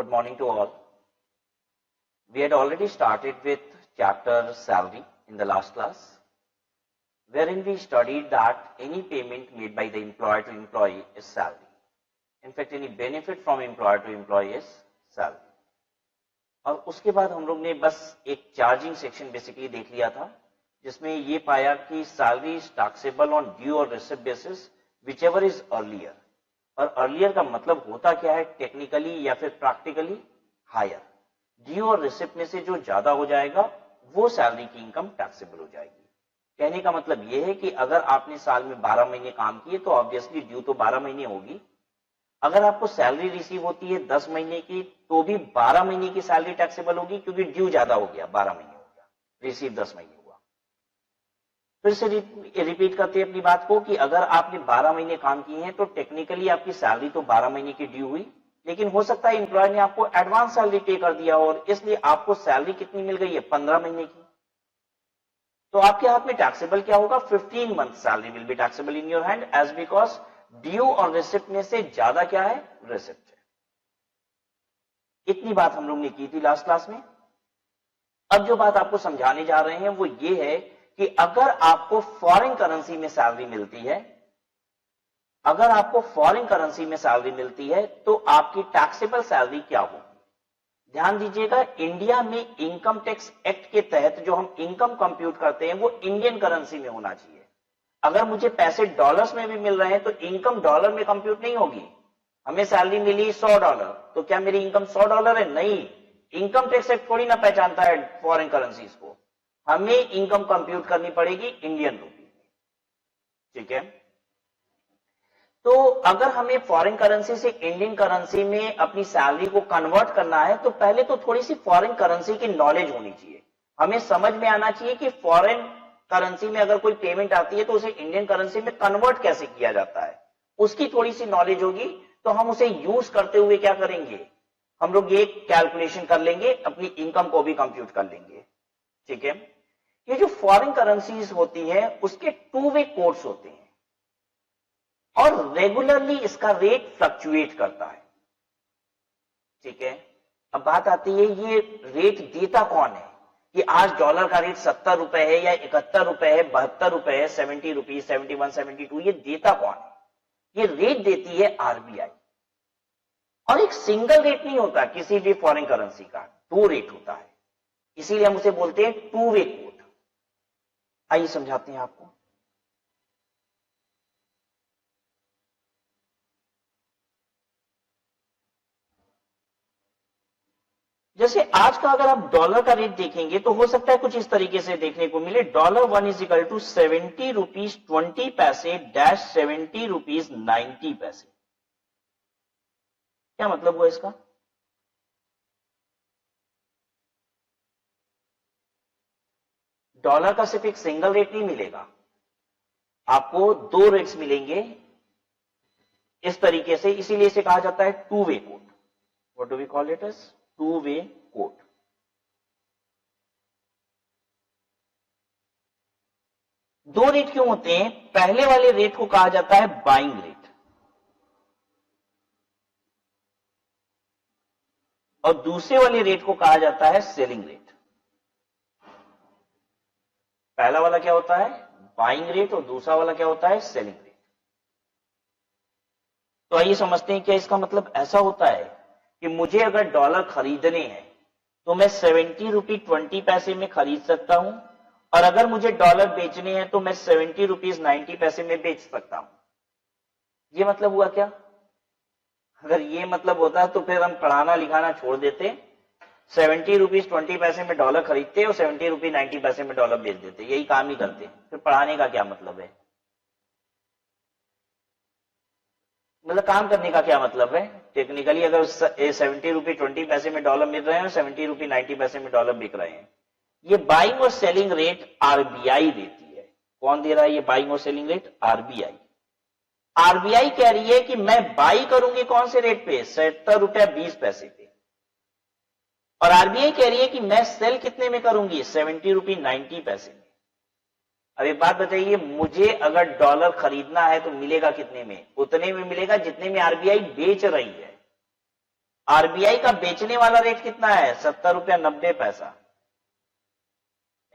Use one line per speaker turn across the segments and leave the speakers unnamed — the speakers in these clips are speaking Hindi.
Good morning to all. We had already started with chapter salary in the last class, wherein we studied that any payment made by the employer to employee is salary. In fact, any benefit from employer to employee is salary. और उसके बाद हम लोग ने बस एक चार्जिंग सेक्शन बेसिकली देख लिया था, जिसमें ये पाया कि salary is taxable on due और receipt basis whichever is earlier. और अर्लियर का मतलब होता क्या है टेक्निकली या फिर प्रैक्टिकली? हायर. ड्यू और रिसिप्ट में से जो ज्यादा हो जाएगा वो सैलरी की इनकम टैक्सेबल हो जाएगी. कहने का मतलब यह है कि अगर आपने साल में 12 महीने काम किए तो ऑब्वियसली ड्यू तो 12 महीने होगी. अगर आपको सैलरी रिसीव होती है 10 महीने की तो भी 12 महीने की सैलरी टैक्सेबल होगी, क्योंकि ड्यू ज्यादा हो गया, 12 महीने हो गया, रिसीव 10 महीने हुआ. फिर से रिपीट करते हैं अपनी बात को कि अगर आपने 12 महीने काम किए हैं तो टेक्निकली आपकी सैलरी तो 12 महीने की ड्यू हुई, लेकिन हो सकता है एम्प्लॉयर ने आपको एडवांस सैलरी पे कर दिया और इसलिए आपको सैलरी कितनी मिल गई है? 15 महीने की. तो आपके हाथ में टैक्सेबल क्या होगा? 15 month salary will be taxable in your hand as because due और रिसिप्ट में से ज्यादा क्या है? रिसिप्ट है. इतनी बात हम लोग ने की थी लास्ट क्लास में. अब जो बात आपको समझाने जा रहे हैं वो ये है कि अगर आपको फॉरेन करेंसी में सैलरी मिलती है, अगर आपको फॉरेन करेंसी में सैलरी मिलती है तो आपकी टैक्सेबल सैलरी क्या होगी? ध्यान दीजिएगा, इंडिया में इनकम टैक्स एक्ट के तहत जो हम इनकम कंप्यूट करते हैं वो इंडियन करेंसी में होना चाहिए. अगर मुझे पैसे डॉलर्स में भी मिल रहे हैं तो इनकम डॉलर में कंप्यूट नहीं होगी. हमें सैलरी मिली $100 तो क्या मेरी इनकम $100 है? नहीं. इनकम टैक्स एक्ट थोड़ी ना पहचानता है फॉरेन करेंसीज को. हमें इनकम कंप्यूट करनी पड़ेगी इंडियन रूपी में. ठीक है. तो अगर हमें फॉरेन करेंसी से इंडियन करेंसी में अपनी सैलरी को कन्वर्ट करना है तो पहले तो थोड़ी सी फॉरेन करेंसी की नॉलेज होनी चाहिए. हमें समझ में आना चाहिए कि फॉरेन करेंसी में अगर कोई पेमेंट आती है तो उसे इंडियन करेंसी में कन्वर्ट कैसे किया जाता है, उसकी थोड़ी सी नॉलेज होगी तो हम उसे यूज करते हुए क्या करेंगे? हम लोग ये कैलकुलेशन कर लेंगे, अपनी इनकम को भी कंप्यूट कर लेंगे. ठीक है. ये जो फॉरेन करेंसीज होती है उसके 2 वे कोड्स होते हैं और रेगुलरली इसका रेट फ्लक्चुएट करता है. ठीक है. अब बात आती है ये रेट देता कौन है? कि आज डॉलर का रेट 70 रुपए है या 71 रुपए है, 72 रुपए है, 70 रुपीज, 71, 72, ये देता कौन है? ये रेट देती है आरबीआई. और एक सिंगल रेट नहीं होता किसी भी फॉरेन करेंसी का, 2 रेट होता है. इसीलिए हम उसे बोलते हैं 2 वे कोड. आइए समझाते हैं आपको. जैसे आज का अगर आप डॉलर का रेट देखेंगे तो हो सकता है कुछ इस तरीके से देखने को मिले. $1 इज इक्वल टू 70 रुपीज 20 पैसे डैश 70 रुपीज 90 पैसे. क्या मतलब हुआ इसका? डॉलर का सिर्फ एक सिंगल रेट नहीं मिलेगा, आपको 2 रेट्स मिलेंगे इस तरीके से. इसीलिए इसे कहा जाता है 2 way code. What do we call it as? 2 way code. दो रेट क्यों होते हैं? पहले वाले रेट को कहा जाता है बाइंग रेट और दूसरे वाले रेट को कहा जाता है सेलिंग रेट. पहला वाला क्या होता है? बाइंग रेट और दूसरा वाला क्या होता है? Selling rate. तो आइए समझते हैं क्या इसका मतलब ऐसा होता है कि मुझे अगर डॉलर खरीदने हैं तो मैं 70 रुपी 20 पैसे में खरीद सकता हूं और अगर मुझे डॉलर बेचने हैं तो मैं 70 रुपीज 90 पैसे में बेच सकता हूं. ये मतलब हुआ क्या? अगर ये मतलब होता तो फिर हम पढ़ाना लिखाना छोड़ देते, 70 रुपीज 20 पैसे में डॉलर खरीदते और 70 रुपीज 90 पैसे में डॉलर बेच देते. यही काम ही करते. फिर पढ़ाने का क्या मतलब है? मतलब काम करने का क्या मतलब है? टेक्निकली अगर 70 रुपी 20 पैसे में डॉलर मिल रहे हैं और 70 रुपी 90 पैसे में डॉलर बिक रहे हैं, ये बाइंग और सेलिंग रेट आरबीआई देती है. कौन दे रहा है ये बाइंग और सेलिंग रेट? आरबीआई. आरबीआई कह रही है कि मैं बाई करूंगी कौन से रेट पे? 70 रुपया 20 पैसे पे. और आरबीआई कह रही है कि मैं सेल कितने में करूंगी? 70 रुपी 90 पैसे में. अब एक बात बताइए, मुझे अगर डॉलर खरीदना है तो मिलेगा कितने में? उतने में मिलेगा जितने में आरबीआई बेच रही है. आरबीआई का बेचने वाला रेट कितना है? 70 रुपया 90 पैसा।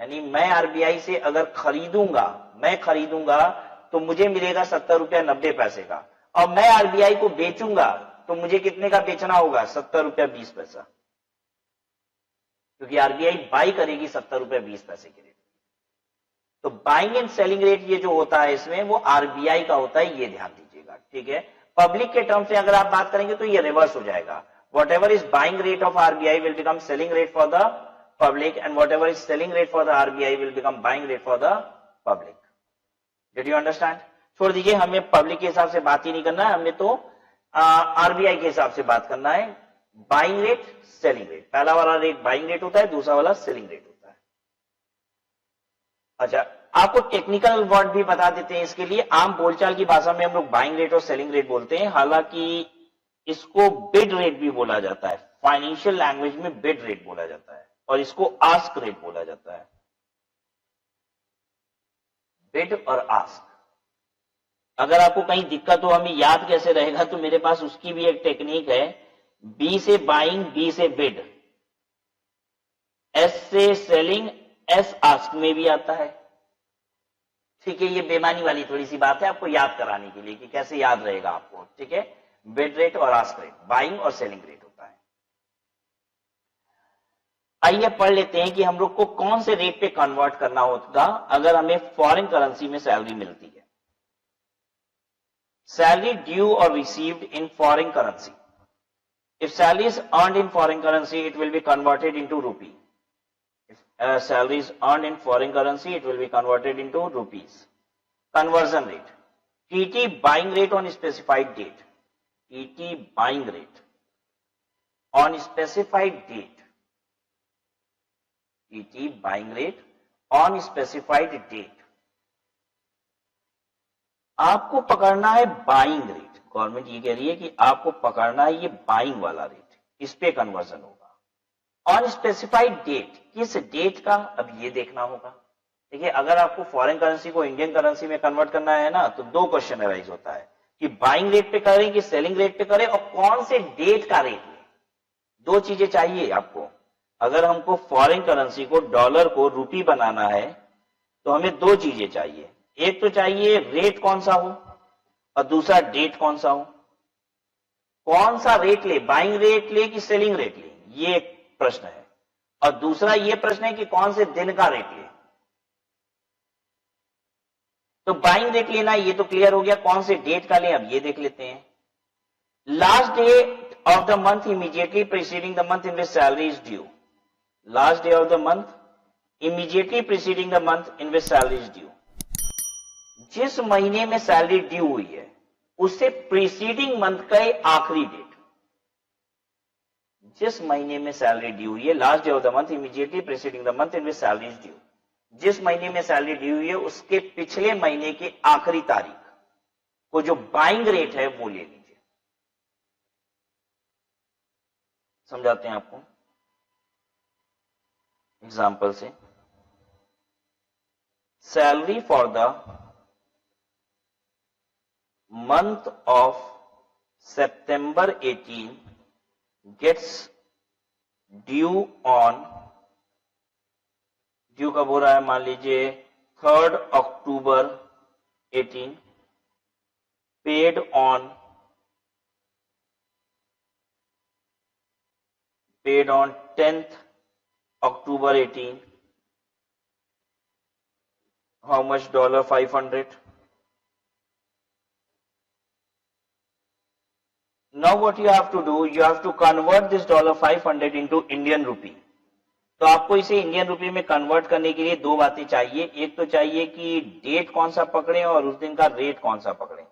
यानी मैं आरबीआई से अगर खरीदूंगा तो मुझे मिलेगा 70 रुपया 90 पैसे का, और मैं आरबीआई को बेचूंगा तो मुझे कितने का बेचना होगा? 70 रुपया 20 पैसा, क्योंकि आरबीआई बाई करेगी 70 रुपया 20 पैसे के रेट। तो बाइंग एंड सेलिंग रेट ये जो होता है इसमें वो आरबीआई का होता है, ये ध्यान दीजिएगा, ठीक है। पब्लिक के टर्म से अगर आप बात करेंगे तो ये रिवर्स हो जाएगा। whatever is buying rate of RBI will become selling rate for the public, and whatever is selling rate for the RBI will become buying rate for the public. Did you understand? छोड़ दीजिए, हमें पब्लिक के हिसाब से बात ही नहीं करना है, हमें तो आरबीआई के हिसाब से बात करना है। बाइंग रेट, सेलिंग रेट, पहला वाला रेट बाइंग रेट होता है, दूसरा वाला सेलिंग रेट होता है। अच्छा, आपको टेक्निकल वर्ड भी बता देते हैं इसके लिए। आम बोलचाल की भाषा में हम लोग बाइंग रेट और सेलिंग रेट बोलते हैं, हालांकि इसको बिड रेट भी बोला जाता है। फाइनेंशियल लैंग्वेज में बिड रेट बोला जाता है और इसको आस्क रेट बोला जाता है। बिड और आस्क, अगर आपको कहीं दिक्कत हो हमें याद कैसे रहेगा, तो मेरे पास उसकी भी एक टेक्निक है। बी से बाइंग, बी से बिड, एस से सेलिंग, एस आस्क में भी आता है, ठीक है। ये बेमानी वाली थोड़ी सी बात है आपको याद कराने के लिए कि कैसे याद रहेगा आपको, ठीक है। बिड रेट और आस्क रेट, बाइंग और सेलिंग रेट होता है। आइए पढ़ लेते हैं कि हम लोग को कौन से रेट पे कन्वर्ट करना होगा अगर हमें फॉरेन करेंसी में सैलरी मिलती है। सैलरी ड्यू और received in foreign currency. If salary is earned in foreign currency it will be converted into rupee. If salary is earned in foreign currency it will be converted into rupees. Conversion rate, TT buying rate on specified date. TT buying rate on specified date. TT buying rate on specified date. आपको पकड़ना है बाइंग रेट। गवर्नमेंट ये कह रही है कि आपको पकड़ना है ये बाइंग वाला रेट, इस पे कन्वर्जन होगा। ऑन स्पेसिफाइड डेट, किस डेट का, अब ये देखना होगा। देखिए, अगर आपको फॉरेन करेंसी को इंडियन करेंसी में कन्वर्ट करना है ना, तो दो क्वेश्चन अराइज होता है कि बाइंग रेट पे करें कि सेलिंग रेट पे करें, और कौन से डेट का रेट लें। दो चीजें चाहिए आपको। अगर हमको फॉरेन करेंसी को, डॉलर को रूपी बनाना है तो हमें दो चीजें चाहिए। एक तो चाहिए रेट कौन सा हो और दूसरा डेट कौन सा हो। कौन सा रेट ले, बाइंग रेट ले कि सेलिंग रेट ले, ये एक प्रश्न है। और दूसरा ये प्रश्न है कि कौन से दिन का रेट ले। तो बाइंग रेट लेना ये तो क्लियर हो गया, कौन से डेट का लें अब ये देख लेते हैं। Last day of the month immediately preceding the month in which salary is due. Last day of the month immediately preceding the month in which salary is due. जिस महीने में सैलरी ड्यू हुई है उससे प्रीसीडिंग मंथ का आखिरी डेट। जिस महीने में सैलरी ड्यू हुई है, last day of the month immediately preceding the month in which salary is due. जिस महीने में सैलरी ड्यू हुई है उसके पिछले महीने की आखिरी तारीख को जो बाइंग रेट है वो ले लीजिए। समझाते हैं आपको एग्जांपल से। Salary for the month of September 18 gets due on, due कब हो रहा है, मान लीजिए 3rd October 18, paid on 10th October 18, how much? $500. Now what you have to do, you have to convert this $500 into Indian rupee. तो आपको इसे इंडियन रुपी में कन्वर्ट करने के लिए दो बातें चाहिए। एक तो चाहिए कि डेट कौन सा पकड़े और उस दिन का रेट कौन सा पकड़े।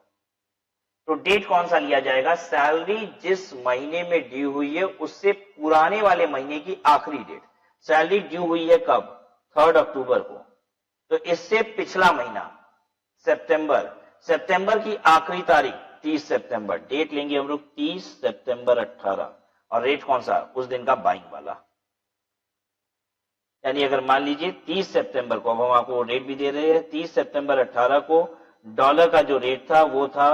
तो डेट कौन सा लिया जाएगा, सैलरी जिस महीने में ड्यू हुई है उससे पुराने वाले महीने की आखिरी डेट। सैलरी ड्यू हुई है कब, 3rd अक्टूबर को, तो इससे पिछला महीना सितंबर की आखिरी तारीख 30 सितंबर। डेट लेंगे हम लोग 30 सितंबर 18, और रेट कौन सा, उस दिन का बाइंग वाला। यानी अगर मान लीजिए 30 सितंबर को, अब हम आपको रेट भी दे रहे हैं, 30 सितंबर 18 को डॉलर का जो रेट था वो था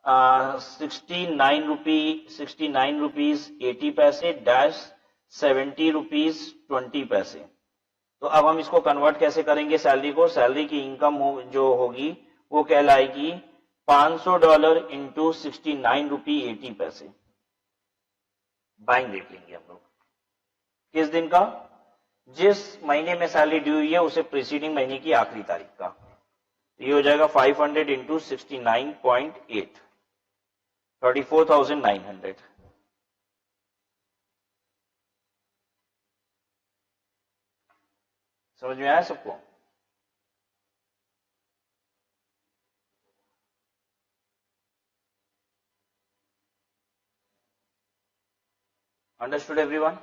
₹69.80 डैश 70 रुपीज 20 पैसे। तो अब हम इसको कन्वर्ट कैसे करेंगे सैलरी को? सैलरी की इनकम जो होगी वो कहलाएगी $500 इंटू 69.80 बाइंग रेट लेंगे हम लोग। किस दिन का? जिस महीने में सैलरी ड्यू हुई है उसे प्रीसीडिंग महीने की आखिरी तारीख का। ये हो जाएगा 500 इंटू 69.8 34,900। समझ में आया सबको? Understood everyone?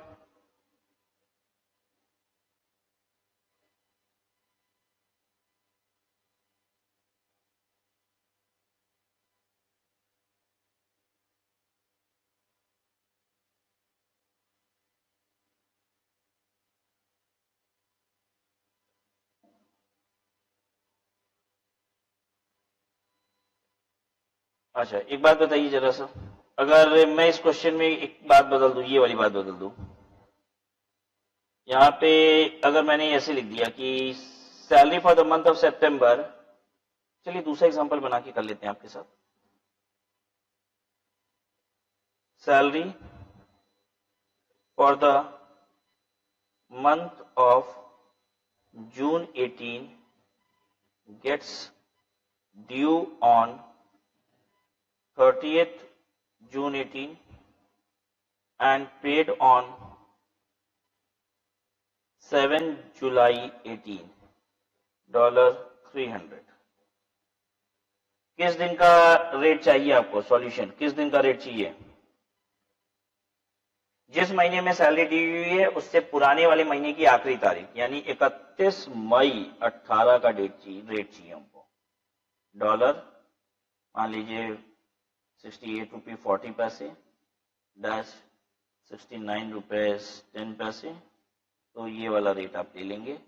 अच्छा, एक बात बताइए जरा सा, अगर मैं इस क्वेश्चन में एक बात बदल दूं, ये वाली बात बदल दूं, यहां पे अगर मैंने ऐसे लिख दिया कि salary for the month of सितंबर, चलिए दूसरा एग्जांपल बना के कर लेते हैं आपके साथ। Salary for the month of June 18 gets due on 30th June 18 and paid on 7 July 18 $300। किस दिन का रेट चाहिए आपको? सॉल्यूशन, किस दिन का रेट चाहिए? जिस महीने में सैलरी दी हुई है उससे पुराने वाले महीने की आखिरी तारीख, यानी 31 मई 18 का रेट चाहिए हमको। डॉलर मान लीजिए 68 रुपये 40 पैसे डैश 69 रुपये 10 पैसे, तो ये वाला रेट आप ले लेंगे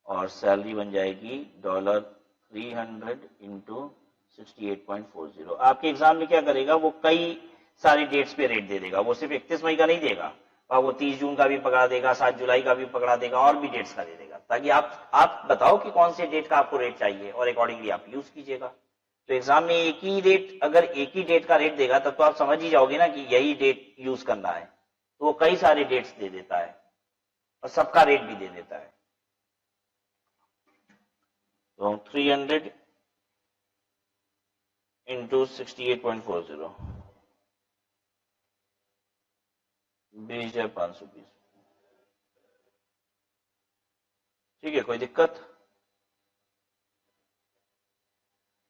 और सैलरी बन जाएगी $300 इंटू 68.40। आपके एग्जाम में क्या करेगा, वो कई सारी डेट्स पे रेट दे देगा, वो सिर्फ 31 मई का नहीं देगा, और वो 30 जून का भी पकड़ा देगा, 7 जुलाई का भी पकड़ा देगा, और भी डेट्स का दे देगा, ताकि आप बताओ कि कौन से डेट का आपको रेट चाहिए और अकॉर्डिंगली आप यूज कीजिएगा। तो एग्जाम में एक ही रेट, अगर एक ही डेट का रेट देगा तब तो आप समझ ही जाओगे ना कि यही डेट यूज करना है। तो वो कई सारे डेट्स दे देता है और सबका रेट भी दे देता है। तो 300 इंटू 68.40 20,520। ठीक है, कोई दिक्कत?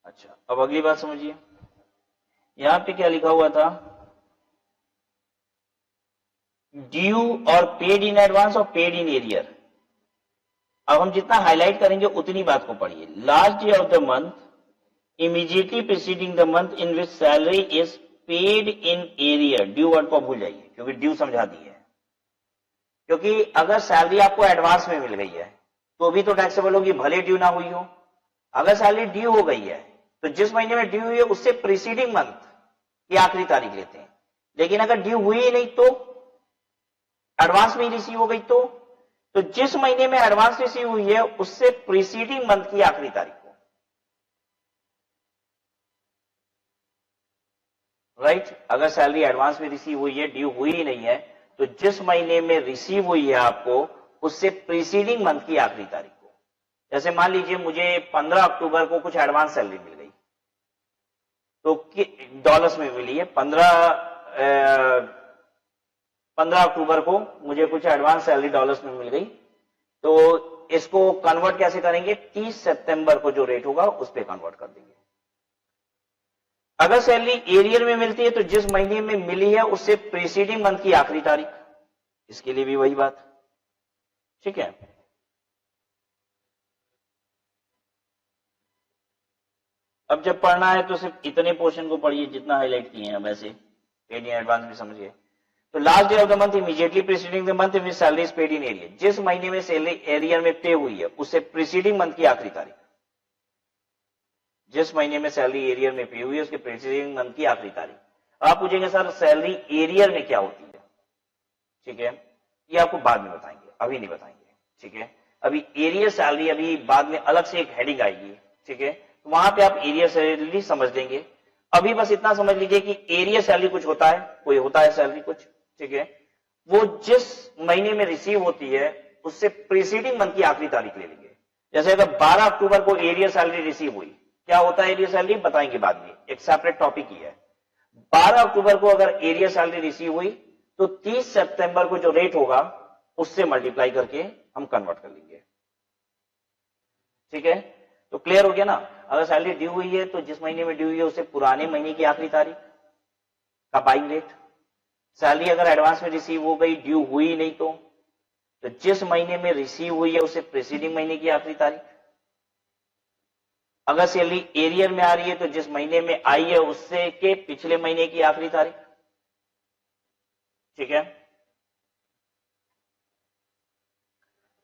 अच्छा, अब अगली बात समझिए। यहां पे क्या लिखा हुआ था? ड्यू और पेड इन एडवांस और पेड इन एरियर। अब हम जितना हाईलाइट करेंगे उतनी बात को पढ़िए। Last day of the month immediately preceding the month in which salary is paid in arrear. Due word को भूल जाइए क्योंकि ड्यू समझा दी है। क्योंकि अगर सैलरी आपको एडवांस में मिल गई है तो भी तो टैक्सेबल होगी, भले ड्यू ना हुई हो। अगर सैलरी ड्यू हो गई है तो जिस महीने में ड्यू हुई है उससे प्रीसीडिंग मंथ की आखिरी तारीख लेते हैं। लेकिन अगर ड्यू हुई ही नहीं तो एडवांस में ही रिसीव हो गई तो जिस महीने में एडवांस रिसीव हुई है उससे प्रीसीडिंग मंथ की आखिरी तारीख को, राइट? अगर सैलरी एडवांस में रिसीव हुई है, ड्यू हुई ही नहीं है, तो जिस महीने में रिसीव हुई है आपको उससे प्रीसीडिंग मंथ की आखिरी तारीख को। जैसे मान लीजिए मुझे 15 अक्टूबर को कुछ एडवांस सैलरी मिल गई, तो डॉलर्स में मिली है। 15 अक्टूबर को मुझे कुछ एडवांस सैलरी डॉलर्स में मिल गई, तो इसको कन्वर्ट कैसे करेंगे? 30 सितंबर को जो रेट होगा उस पर कन्वर्ट कर देंगे। अगर सैलरी एरियर में मिलती है तो जिस महीने में मिली है उससे प्रीसीडिंग मंथ की आखिरी तारीख, इसके लिए भी वही बात। ठीक है, अब जब पढ़ना है तो सिर्फ इतने पोर्शन को पढ़िए जितना हाईलाइट किए हैं। वैसे पेड इन एडवांस भी समझिए। तो last day of the month immediately preceding the month in which salary is paid in arrear. जिस महीने में सैलरी एरियर में पे हुई है उससे प्रीसीडिंग मंथ की आखिरी तारीख। जिस महीने में सैलरी एरियर में पे हुई है उसके प्रीसीडिंग मंथ की आखिरी तारीख। आप पूछेंगे सर सैलरी एरियर में क्या होती है, ठीक है, ये आपको बाद में बताएंगे, अभी नहीं बताएंगे, ठीक है। अभी एरियर सैलरी अभी बाद में अलग से एक हेडिंग आएगी, ठीक है, तो वहां पे आप एरियर सैलरी समझ लेंगे। अभी बस इतना समझ लीजिए कि एरियर सैलरी कुछ होता है, कोई होता है सैलरी कुछ, ठीक है, वो जिस महीने में रिसीव होती है उससे प्रीसीडिंग मंथ की आखिरी तारीख ले लेंगे। जैसे अगर 12 अक्टूबर को एरियर सैलरी रिसीव हुई, क्या होता है एरियर सैलरी बताएंगे बाद में, एक सेपरेट टॉपिक ही है। 12 अक्टूबर को अगर एरियर सैलरी रिसीव हुई तो 30 सितंबर को जो रेट होगा उससे मल्टीप्लाई करके हम कन्वर्ट कर लेंगे, ठीक है। तो क्लियर हो गया ना। अगर सैलरी ड्यू हुई है तो जिस महीने में ड्यू हुई है उससे पुराने महीने की आखिरी तारीख का बाइंग रेट। सैलरी अगर एडवांस में रिसीव हो गई, ड्यू हुई नहीं तो जिस महीने में रिसीव हुई है उससे प्रीसीडिंग महीने की आखिरी तारीख। अगर सैलरी एरियर में आ रही है तो जिस महीने में आई है उससे के पिछले महीने की आखिरी तारीख, ठीक है।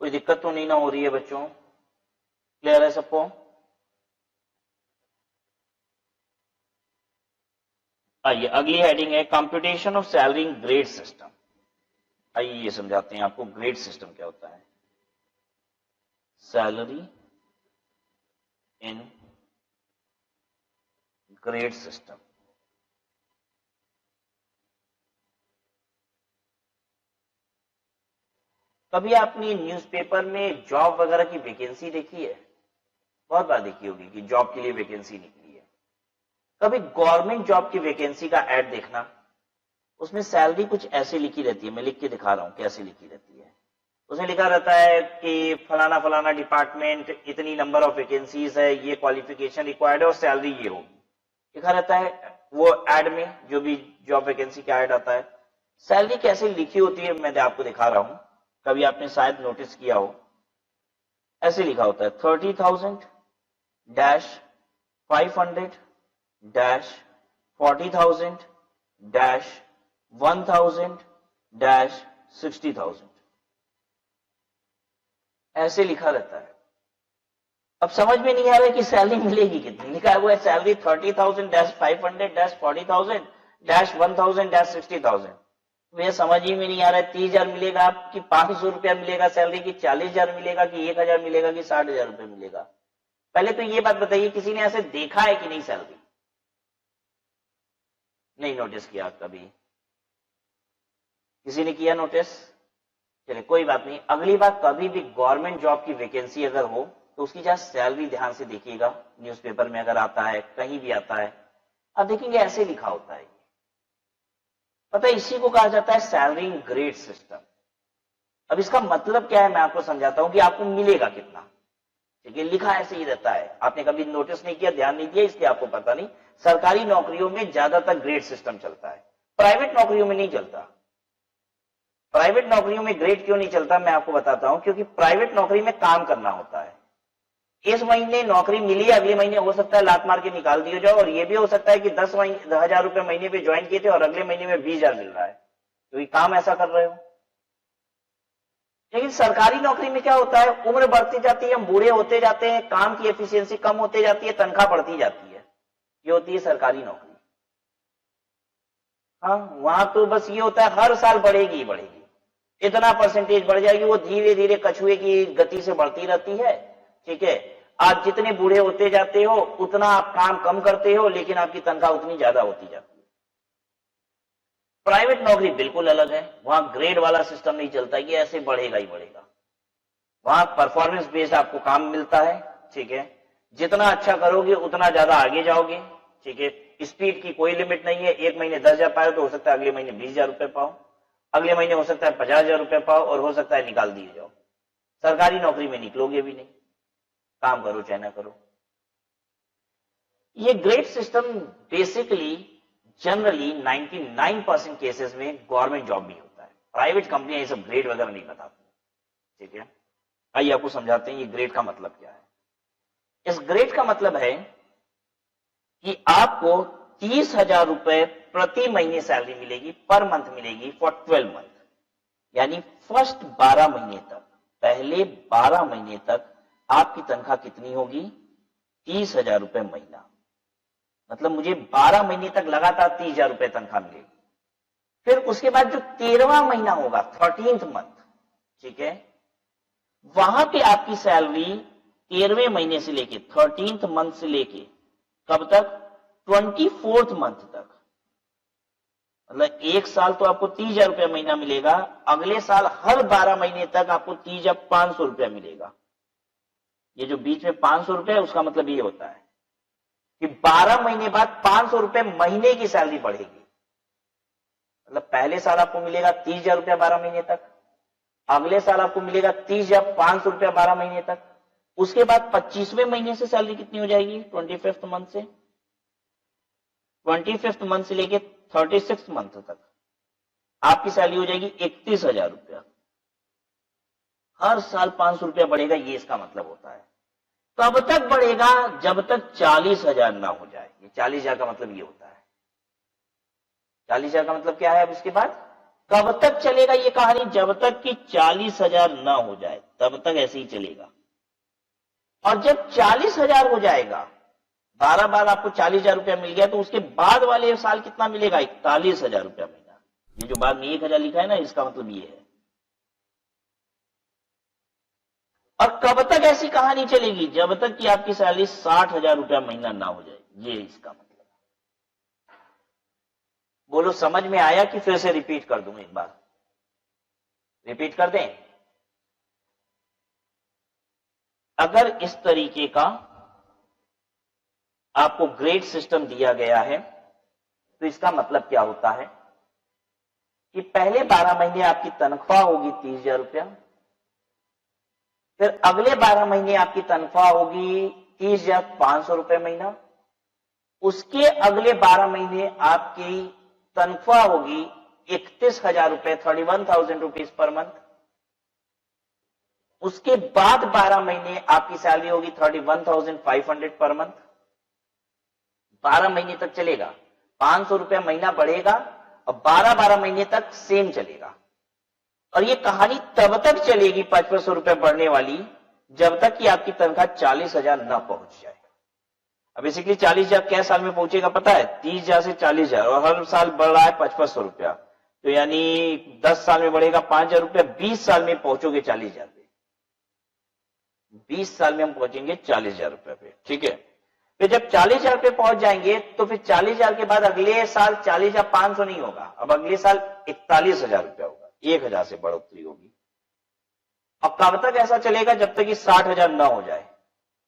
कोई दिक्कत तो नहीं ना हो रही है बच्चों, क्लियर है सबको। आइए अगली हेडिंग है computation of salary in grade system. आइए ये समझाते हैं आपको ग्रेड सिस्टम क्या होता है। Salary in grade system. कभी आपने न्यूज़पेपर में जॉब वगैरह की वैकेंसी देखी है? बहुत बार देखी होगी कि जॉब के लिए वैकेंसी निकली है। कभी गवर्नमेंट जॉब की वैकेंसी का ऐड देखना, उसमें सैलरी कुछ ऐसे लिखी रहती है, मैं लिख के दिखा रहा हूं कैसे लिखी रहती है। उसमें लिखा रहता है कि फलाना फलाना डिपार्टमेंट, इतनी नंबर ऑफ वैकेंसीज है, ये क्वालिफिकेशन रिक्वायर्ड है और सैलरी ये होगी, लिखा रहता है। वो एड में जो भी जॉब वैकेंसी का ऐड आता है, सैलरी कैसे लिखी होती है मैं आपको दिखा रहा हूं। कभी आपने शायद नोटिस किया हो, ऐसे लिखा होता है 30,000 डैश 500 डैश 40,000 डैश 1,000 डैश 60,000, ऐसे लिखा रहता है। अब समझ में नहीं आ रहा है कि सैलरी मिलेगी कितनी। लिखा हुआ है salary 30,000 dash 500 dash 40,000 dash 1,000 dash 60,000। मुझे समझ ही में नहीं आ रहा है 30,000 मिलेगा कि 500 रुपया मिलेगा सैलरी, की 40,000 मिलेगा कि 1,000 मिलेगा कि 60,000 रुपये मिलेगा। पहले तो ये बात बताइए किसी ने ऐसे देखा है कि नहीं सैलरी? नहीं नोटिस किया कभी? किसी ने किया नोटिस? चलिए कोई बात नहीं, अगली बार कभी भी गवर्नमेंट जॉब की वैकेंसी अगर हो तो उसकी जरा सैलरी ध्यान से देखिएगा। न्यूज़पेपर में अगर आता है, कहीं भी आता है, आप देखेंगे ऐसे लिखा होता है। पता है इसी को कहा जाता है सैलरी इन ग्रेड सिस्टम। अब इसका मतलब क्या है मैं आपको समझाता हूं कि आपको मिलेगा कितना, ठीक है। लिखा ऐसे ही रहता है, आपने कभी नोटिस नहीं किया, ध्यान नहीं दिया, इसलिए आपको पता नहीं। सरकारी नौकरियों में ज्यादातर ग्रेड सिस्टम चलता है, प्राइवेट नौकरियों में नहीं चलता। प्राइवेट नौकरियों में ग्रेड क्यों नहीं चलता मैं आपको बताता हूं, क्योंकि प्राइवेट नौकरी में काम करना होता है। इस महीने नौकरी मिली, अगले महीने हो सकता है लात मार के निकाल दिया जाओ, और ये भी हो सकता है कि 10,000 रुपए महीने पे ज्वाइन किए थे और अगले महीने में 20,000 मिल रहा है, क्योंकि काम ऐसा कर रहे हो। लेकिन सरकारी नौकरी में क्या होता है, उम्र बढ़ती जाती है, हम बूढ़े होते जाते हैं, काम की एफिशिएंसी कम होते जाती है, तनख्वाह बढ़ती जाती है। ये होती है सरकारी नौकरी। हाँ, वहां तो बस ये होता है हर साल बढ़ेगी बढ़ेगी, इतना परसेंटेज बढ़ जाएगी, वो धीरे धीरे कछुए की गति से बढ़ती रहती है, ठीक है। आप जितने बूढ़े होते जाते हो उतना आप काम कम करते हो, लेकिन आपकी तनख्वाह उतनी ज्यादा होती जाती है। प्राइवेट नौकरी बिल्कुल अलग है, वहां ग्रेड वाला सिस्टम नहीं चलता कि ऐसे बढ़ेगा ही बढ़ेगा। वहां परफॉर्मेंस बेस्ड आपको काम मिलता है, ठीक है। जितना अच्छा करोगे उतना ज्यादा आगे जाओगे, ठीक है। स्पीड की कोई लिमिट नहीं है, एक महीने 10,000 पाओ तो हो सकता है अगले महीने 20,000 रुपए पाओ, अगले महीने हो सकता है 50,000 रुपए पाओ, और हो सकता है निकाल दिए जाओ। सरकारी नौकरी में निकलोगे भी नहीं, काम करो चाहे ना करो। ये grade system basically generally 99% cases में गवर्नमेंट जॉब भी होता है, प्राइवेट कंपनियां ये सब ग्रेड वगैरह नहीं बताती, ठीक है। आइए आपको समझाते हैं ये ग्रेड का मतलब क्या है। इस ग्रेड का मतलब है कि आपको 30,000 रुपए प्रति महीने सैलरी मिलेगी, पर मंथ मिलेगी फॉर 12 मंथ, यानी फर्स्ट 12 महीने तक, पहले 12 महीने तक आपकी तनख्वाह कितनी होगी? 30,000 रुपए महीना, मतलब मुझे 12 महीने तक लगातार 30,000 रुपए तनख्वाह मिलेगी। फिर उसके बाद जो 13वां महीना होगा, 13th मंथ, ठीक है, वहां पे आपकी सैलरी 13वें महीने से लेके 13th मंथ से लेके कब तक, 24th मंथ तक, मतलब एक साल तो आपको 30,000 रुपया महीना मिलेगा, अगले साल हर 12 महीने तक आपको 30,500 रुपया मिलेगा। ये जो बीच में 500 रुपया है, उसका मतलब ये होता है कि 12 महीने बाद 500 रुपए महीने की सैलरी बढ़ेगी। मतलब पहले साल आपको मिलेगा 30,000 रुपया 12 महीने तक, अगले साल आपको मिलेगा 30,500 रुपया 12 महीने तक, उसके बाद 25वें महीने से सैलरी कितनी हो जाएगी, 25th मंथ से, 25th मंथ से लेके 36th मंथ तक आपकी सैलरी हो जाएगी 31,000 रुपया। हर साल 500 रुपया बढ़ेगा, ये इसका मतलब होता है। कब तक बढ़ेगा, जब तक 40,000 ना हो जाए। ये 40,000 का मतलब ये होता है। 40,000 का मतलब क्या है, अब इसके बाद कब तक चलेगा ये कहानी, जब तक कि 40,000 ना हो जाए तब तक ऐसे ही चलेगा। और जब 40,000 हो जाएगा, 12 बार आपको 40,000 रुपया मिल गया, तो उसके बाद वाले साल कितना मिलेगा, 41,000 रुपया महीना। ये जो बाद में 1,000 लिखा है ना, इसका मतलब ये है। और कब तक ऐसी कहानी चलेगी, जब तक कि आपकी सैलरी 60,000 रुपया महीना ना हो जाए। ये इसका मतलब। बोलो समझ में आया कि फिर से रिपीट कर दूं, एक बार रिपीट कर दें। अगर इस तरीके का आपको ग्रेड सिस्टम दिया गया है, तो इसका मतलब क्या होता है कि पहले 12 महीने आपकी तनख्वाह होगी 30,000 रुपया, फिर अगले 12 महीने आपकी तनख्वाह होगी 30,500 रुपए महीना, उसके अगले 12 महीने आपकी तनख्वाह होगी 31,000 रुपए, 31,000 रुपीज पर मंथ, उसके बाद 12 महीने आपकी सैलरी होगी 31,500 पर मंथ। 12 महीने तक चलेगा, 500 रुपया महीना बढ़ेगा और 12 महीने तक सेम चलेगा। और ये कहानी तब तक चलेगी 500 रुपया बढ़ने वाली, जब तक कि आपकी तनख्वाह 40,000 ना पहुंच जाए। अब बेसिकली 40,000 क्या साल में पहुंचेगा पता है, 30,000 से 40,000, और हर साल बढ़ रहा है 500 रुपया, तो यानी 10 साल में बढ़ेगा 5,000 रुपया, 20 साल में पहुंचोगे 40,000 पे। 20 साल में हम पहुंचेंगे 40,000 रुपए पे, ठीक है। फिर जब 40,000 पे पहुंच जाएंगे, तो फिर 40,000 के बाद अगले साल 40,500 नहीं होगा, अब अगले साल 41,000 रुपया होगा, 1,000 से बढ़ोतरी होगी। अब कब तक ऐसा चलेगा, जब तक कि 60,000 ना हो जाए।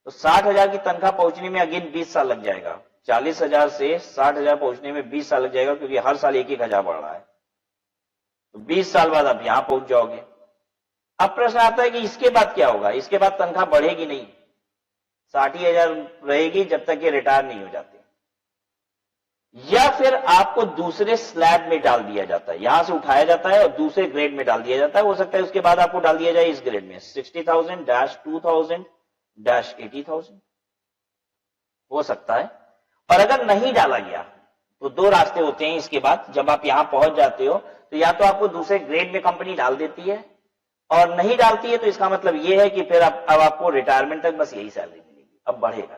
तो 60,000 की तनख्वाह पहुंचने में अगेन 20 साल लग जाएगा। 40,000 से 60,000 पहुंचने में 20 साल लग जाएगा, क्योंकि हर साल 1,000 बढ़ रहा है। तो 20 साल बाद आप यहां पहुंच जाओगे। अब प्रश्न आता है कि इसके बाद क्या होगा, इसके बाद तनख्वाह बढ़ेगी नहीं, 60,000 रहेगी जब तक ये रिटायर नहीं हो जाते, या फिर आपको दूसरे स्लैब में डाल दिया जाता है, यहां से उठाया जाता है और दूसरे ग्रेड में डाल दिया जाता है। हो सकता है उसके बाद आपको डाल दिया जाए इस ग्रेड में, 60,000-2,000-80,000 हो सकता है। और अगर नहीं डाला गया तो दो रास्ते होते हैं इसके बाद। जब आप यहां पहुंच जाते हो तो या तो आपको दूसरे ग्रेड में कंपनी डाल देती है, और नहीं डालती है तो इसका मतलब यह है कि फिर अब आपको रिटायरमेंट तक बस यही सैलरी मिलेगी, अब बढ़ेगा।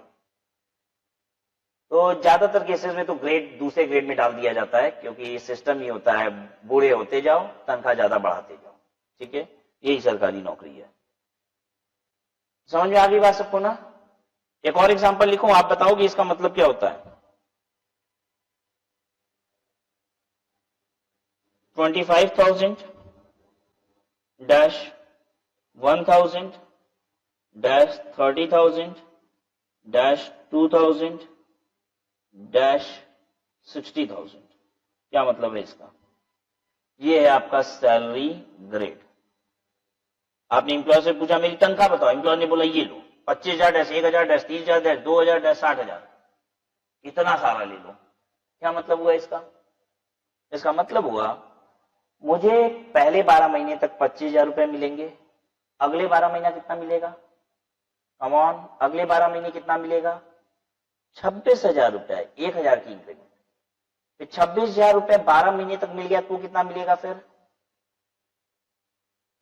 तो ज्यादातर केसेस में तो ग्रेड दूसरे ग्रेड में डाल दिया जाता है, क्योंकि सिस्टम ही होता है, बूढ़े होते जाओ तनख्वाह ज्यादा बढ़ाते जाओ, ठीक है। यही सरकारी नौकरी है। समझ में आ गई बात सबको ना। एक और एग्जांपल लिखूं, आप बताओ कि इसका मतलब क्या होता है। 25,000-1000-30,000-2000-60,000, क्या मतलब है इसका। ये है आपका सैलरी ग्रेड। आपने एम्प्लॉय से पूछा मेरी तनख्वाह बताओ, एम्प्लॉय ने बोला ये लो 25,000-1,000-30,000-2,000-60,000, इतना सारा ले लो। क्या मतलब हुआ इसका, इसका मतलब हुआ मुझे पहले 12 महीने तक 25,000 रुपए मिलेंगे, अगले 12 महीना कितना मिलेगा, कम ऑन, अगले 12 महीने कितना मिलेगा, 26,000 रुपया, 1,000 की इंक्रीमेंट। फिर 26,000 रुपए 12 महीने तक मिल गया तो कितना मिलेगा, फिर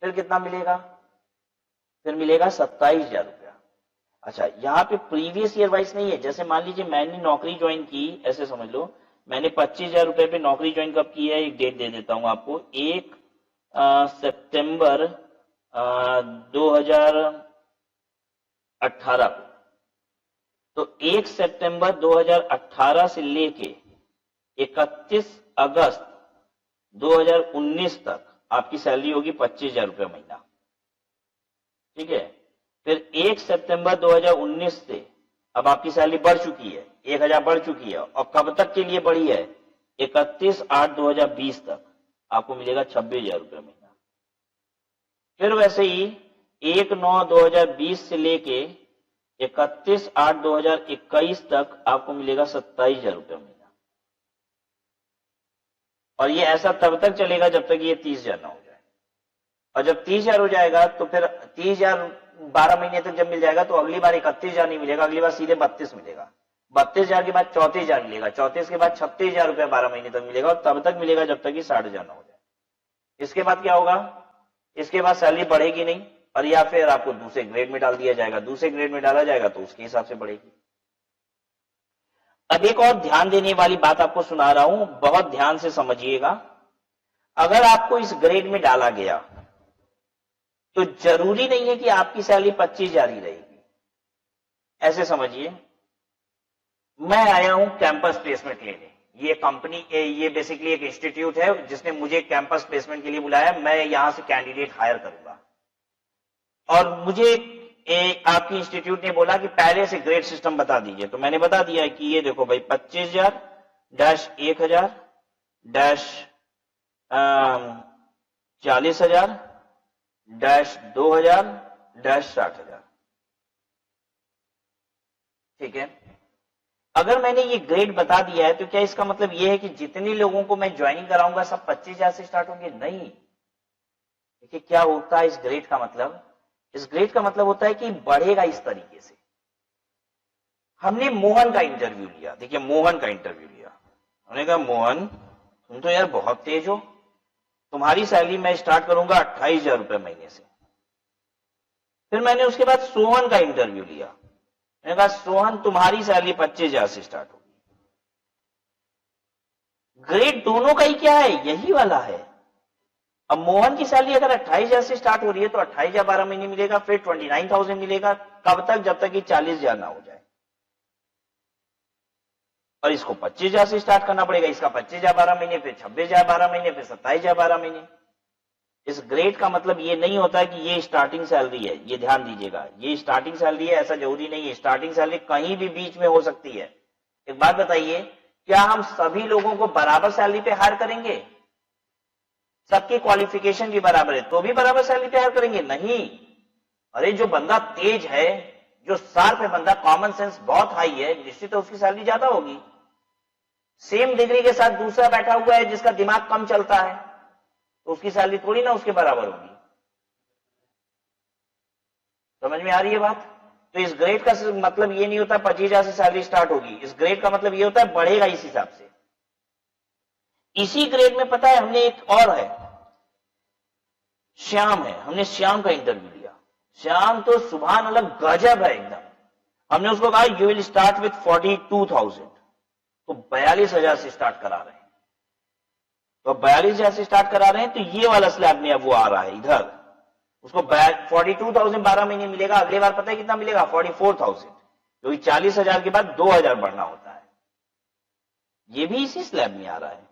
कितना मिलेगा, फिर मिलेगा 27,000 रुपया।
अच्छा, यहाँ पे प्रीवियस ईयर वाइज नहीं है। जैसे मान लीजिए मैंने नौकरी ज्वाइन की, ऐसे समझ लो मैंने 25,000 रुपए पे नौकरी ज्वाइन कब की है, एक डेट दे देता हूं आपको, 1 सितंबर 2018 को। तो 1 सितंबर 2018 से लेके 31 अगस्त 2019 तक आपकी सैलरी होगी 25,000 रुपये महीना, ठीक है। फिर 1 सितंबर 2019 से अब आपकी सैलरी बढ़ चुकी है, 1,000 बढ़ चुकी है, और कब तक के लिए बढ़ी है, 31/8/2020 तक आपको मिलेगा 26,000 रुपये महीना। फिर वैसे ही 1/9/2020 से लेके 31/8/2021 तक आपको मिलेगा 27,000 रुपये महीना। और ये ऐसा तब तक चलेगा जब तक ये 30,000 ना हो जाए। और जब 30,000 हो जाएगा तो फिर 30,000 12 महीने तक जब मिल जाएगा तो अगली बार 31,000 नहीं मिलेगा, अगली बार सीधे 32 मिलेगा। 32,000 के बाद 34,000 मिलेगा, 34 के बाद 36,000 रुपया 12 महीने तक मिलेगा, और तब तक मिलेगा जब तक कि 60,000 ना हो जाए। इसके बाद क्या होगा, इसके बाद सैलरी बढ़ेगी नहीं, और या फिर आपको दूसरे ग्रेड में डाल दिया जाएगा, दूसरे ग्रेड में डाला जाएगा तो उसके हिसाब से बढ़ेगी। अब एक और ध्यान देने वाली बात आपको सुना रहा हूं, बहुत ध्यान से समझिएगा। अगर आपको इस ग्रेड में डाला गया तो जरूरी नहीं है कि आपकी सैलरी 25,000 ही रहेगी। ऐसे समझिए, मैं आया हूं कैंपस प्लेसमेंट लेने, ये कंपनी, ये बेसिकली एक इंस्टीट्यूट है जिसने मुझे कैंपस प्लेसमेंट के लिए बुलाया, मैं यहां से कैंडिडेट हायर करूंगा। और मुझे आपकी इंस्टीट्यूट ने बोला कि पहले से ग्रेड सिस्टम बता दीजिए, तो मैंने बता दिया कि ये देखो भाई 25,000 -1,000 -40,000 -2,000 -60,000, ठीक है। अगर मैंने ये ग्रेड बता दिया है तो क्या इसका मतलब ये है कि जितने लोगों को मैं ज्वाइनिंग कराऊंगा सब 25,000 से स्टार्ट होंगे? नहीं। देखिए क्या होता है इस ग्रेड का मतलब, इस ग्रेड का मतलब होता है कि बढ़ेगा इस तरीके से। हमने मोहन का इंटरव्यू लिया, देखिए मोहन का इंटरव्यू लिया, हमने कहा मोहन तुम तो यार बहुत तेज हो, तुम्हारी सैलरी मैं स्टार्ट करूंगा 28,000 रुपये महीने से। फिर मैंने उसके बाद सोहन का इंटरव्यू लिया, मैंने कहा सोहन तुम्हारी सैलरी 25,000 से स्टार्ट होगी। ग्रेड दोनों का ही क्या है, यही वाला है। अब मोहन की सैलरी अगर 28,000 से स्टार्ट हो रही है तो 28,000 12 महीने मिलेगा, फिर 29,000 मिलेगा, कब तक, जब तक कि 40,000 ना हो जाए। और इसको 25,000 से स्टार्ट करना पड़ेगा, इसका 25,000 12 महीने, फिर 26,000 12 महीने, फिर 27,000 12 महीने। इस ग्रेड का मतलब ये नहीं होता कि ये स्टार्टिंग सैलरी है, ये ध्यान दीजिएगा, ये स्टार्टिंग सैलरी है ऐसा जरूरी नहीं है। स्टार्टिंग सैलरी कहीं भी बीच में हो सकती है। एक बात बताइए, क्या हम सभी लोगों को बराबर सैलरी पे हायर करेंगे? सबकी क्वालिफिकेशन भी बराबर है तो भी बराबर सैलरी पे हायर करेंगे? नहीं। अरे जो बंदा तेज है, जो शार्प है बंदा, कॉमन सेंस बहुत हाई है, निश्चित उसकी सैलरी ज्यादा होगी। सेम डिग्री के साथ दूसरा बैठा हुआ है जिसका दिमाग कम चलता है, तो उसकी सैलरी थोड़ी ना उसके बराबर होगी। समझ में आ रही है बात? तो इस ग्रेड का मतलब ये नहीं होता 25,000 से सैलरी स्टार्ट होगी, इस ग्रेड का मतलब ये होता है बढ़ेगा इस हिसाब से। इसी ग्रेड में पता है हमने एक और है, श्याम है, हमने श्याम का इंटरव्यू लिया। श्याम तो सुभान अल्लाह गजब है एकदम। हमने उसको कहा यू विल स्टार्ट विथ 42,000, तो 42,000 से स्टार्ट करा रहे हैं। तो 42,000 से स्टार्ट करा रहे हैं, तो ये वाला स्लैब में अब वो आ रहा है इधर, उसको 42,000 12 महीने मिलेगा, अगले बार पता है कितना मिलेगा, 44,000, क्योंकि 40,000 के बाद 2,000 बढ़ना होता है। ये भी इसी स्लैब में आ रहा है।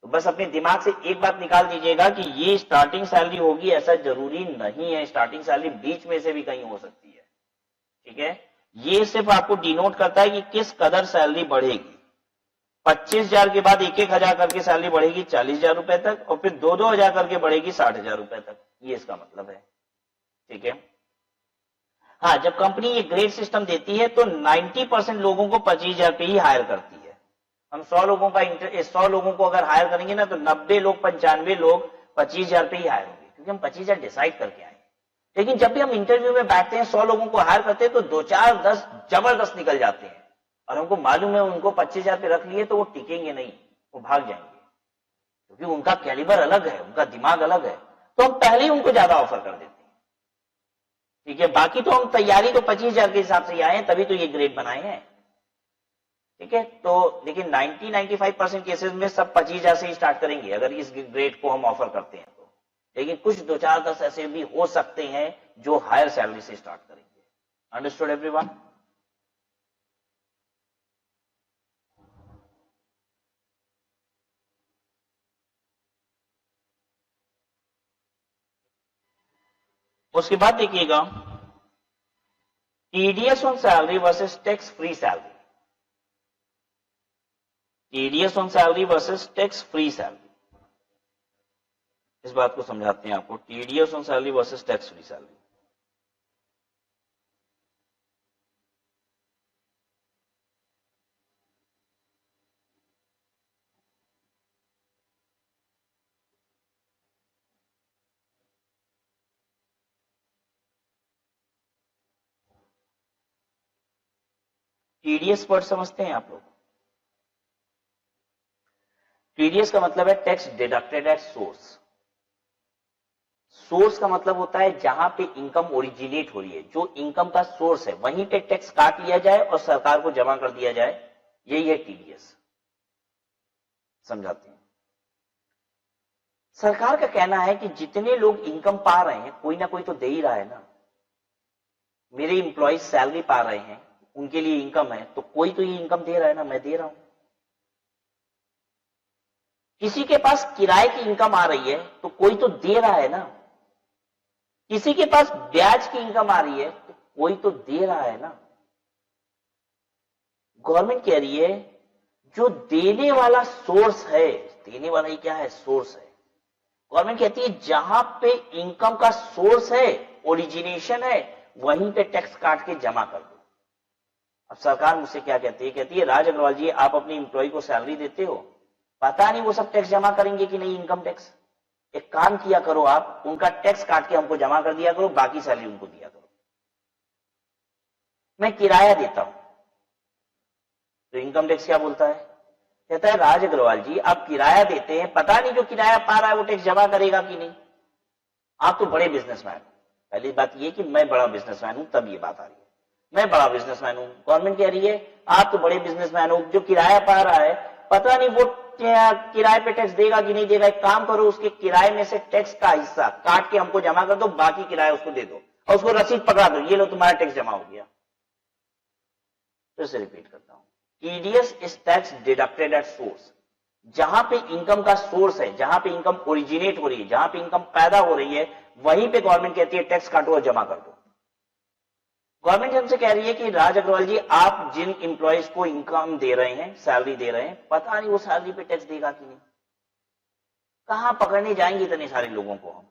तो बस अपने दिमाग से एक बात निकाल दीजिएगा कि ये स्टार्टिंग सैलरी होगी ऐसा जरूरी नहीं है, स्टार्टिंग सैलरी बीच में से भी कहीं हो सकती है, ठीक है। ये सिर्फ आपको डिनोट करता है कि किस कदर सैलरी बढ़ेगी। 25,000 के बाद 1,000 करके सैलरी बढ़ेगी 40,000 रुपए तक, और फिर 2,000 करके बढ़ेगी 60,000 रुपए तक, ये इसका मतलब है, ठीक है। हाँ, जब कंपनी ये ग्रेड सिस्टम देती है तो 90% लोगों को 25,000 पे ही हायर करती है। हम 100 लोगों को अगर हायर करेंगे ना तो 90 लोग 95 लोग 25,000 पे ही हायर होंगे, क्योंकि हम 25,000 डिसाइड करके आए। लेकिन जब भी हम इंटरव्यू में बैठते हैं 100 लोगों को हायर करते हैं तो 2 4 10 जबरदस्त निकल जाते हैं, और हमको मालूम है उनको 25,000 पे रख लिए तो वो टिकेंगे नहीं, वो भाग जाएंगे, क्योंकि उनका कैलिबर अलग है, उनका दिमाग अलग है, तो हम पहले ही उनको ज्यादा ऑफर कर देते हैं। ठीक है, बाकी तो हम तैयारी तो 25,000 के हिसाब से ही आए हैं, तभी तो ये ग्रेड बनाए हैं। ठीक है, तो लेकिन 90-95% केसेस में सब 25,000 से ही स्टार्ट करेंगे अगर इस ग्रेड को हम ऑफर करते हैं तो। लेकिन कुछ 2-4-10 ऐसे भी हो सकते हैं जो हायर सैलरी से स्टार्ट करेंगे। Understood everyone? उसके बाद देखिएगा TDS on salary versus tax free salary. TDS on salary versus tax free salary, इस बात को समझाते हैं आपको। TDS on salary versus tax free salary. TDS word समझते हैं आप लोग? टीडीएस का मतलब है tax deducted at source. Source का मतलब होता है जहां पे इनकम ओरिजिनेट हो रही है, जो इनकम का सोर्स है वहीं पे टैक्स काट लिया जाए और सरकार को जमा कर दिया जाए, यही है टीडीएस। समझाते हैं। सरकार का कहना है कि जितने लोग इनकम पा रहे हैं कोई ना कोई तो दे ही रहा है ना। मेरे इंप्लॉइज सैलरी पा रहे हैं, उनके लिए इनकम है, तो कोई तो ये इनकम दे रहा है ना, मैं दे रहा हूं। किसी के पास किराए की इनकम आ रही है तो कोई तो दे रहा है ना। किसी के पास ब्याज की इनकम आ रही है तो कोई तो दे रहा है ना। गवर्नमेंट कह रही है जो देने वाला सोर्स है, देने वाला ही क्या है? सोर्स है। गवर्नमेंट कहती है जहां पे इनकम का सोर्स है, ओरिजिनेशन है, वहीं पे टैक्स काट के जमा कर दो। अब सरकार मुझसे क्या कहती है? कहती है राज अग्रवाल जी आप अपने इंप्लॉय को सैलरी देते हो, पता नहीं वो सब टैक्स जमा करेंगे कि नहीं, इनकम टैक्स। एक काम किया करो, आप उनका टैक्स काट के हमको जमा कर दिया करो, बाकी सैलरी उनको दिया करो। मैं किराया देता हूं तो इनकम टैक्स क्या बोलता है? कहता है राज अग्रवाल जी आप किराया देते हैं, पता नहीं जो किराया पा रहा है वो टैक्स जमा करेगा कि नहीं। आप तो बड़े बिजनेसमैन। पहली बात ये कि मैं बड़ा बिजनेसमैन हूं, तब ये बात आ रही है। मैं बड़ा बिजनेसमैन हूं, गवर्नमेंट कह रही है आप तो बड़े बिजनेसमैन हो, जो किराया पा रहा है पता नहीं वो किराए पे टैक्स देगा कि नहीं देगा। एक काम करो, उसके किराए में से टैक्स का हिस्सा काट के हमको जमा कर दो, बाकी किराया उसको दे दो और उसको रसीद पकड़ा दो, ये लो तुम्हारा टैक्स जमा हो गया। फिर से रिपीट करता हूं, TDS is tax deducted at source. जहां पे इनकम का सोर्स है, जहां पे इनकम ओरिजिनेट हो रही है, जहां पे इनकम पैदा हो रही है, वहीं पे गवर्नमेंट कहती है टैक्स काटो और जमा कर दो। गवर्नमेंट हमसे कह रही है कि राज अग्रवाल जी आप जिन इंप्लॉइज को इनकम दे रहे हैं, सैलरी दे रहे हैं, पता नहीं वो सैलरी पे टैक्स देगा कि नहीं। कहां पकड़ने जाएंगे इतने सारे लोगों को हम?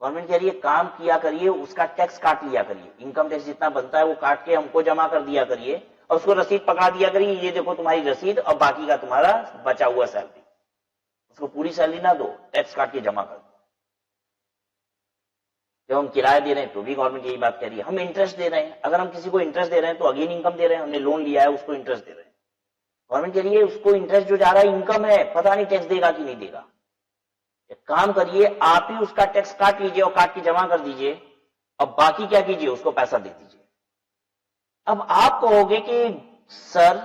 गवर्नमेंट कह रही है काम किया करिए, उसका टैक्स काट लिया करिए, इनकम टैक्स जितना बनता है वो काट के हमको जमा कर दिया करिए और उसको रसीद पकड़ा दिया करिए, ये देखो तुम्हारी रसीद और बाकी का तुम्हारा बचा हुआ सैलरी। उसको पूरी सैलरी ना दो, टैक्स काट के जमा कर दो। जब हम किराया दे रहे हैं तो भी गवर्नमेंट यही बात कह रही है। हम इंटरेस्ट दे रहे हैं, अगर हम किसी को इंटरेस्ट दे रहे हैं तो अगेन इनकम दे रहे हैं, हमने लोन लिया है उसको इंटरेस्ट दे रहे हैं। गवर्नमेंट कह रही है उसको इंटरेस्ट जो जा रहा है इनकम है, पता नहीं टैक्स देगा कि नहीं देगा। एक काम करिए, आप ही उसका टैक्स काट लीजिए और काट के जमा कर दीजिए, अब बाकी क्या कीजिए, उसको पैसा दे दीजिए। अब आप कहोगे कि सर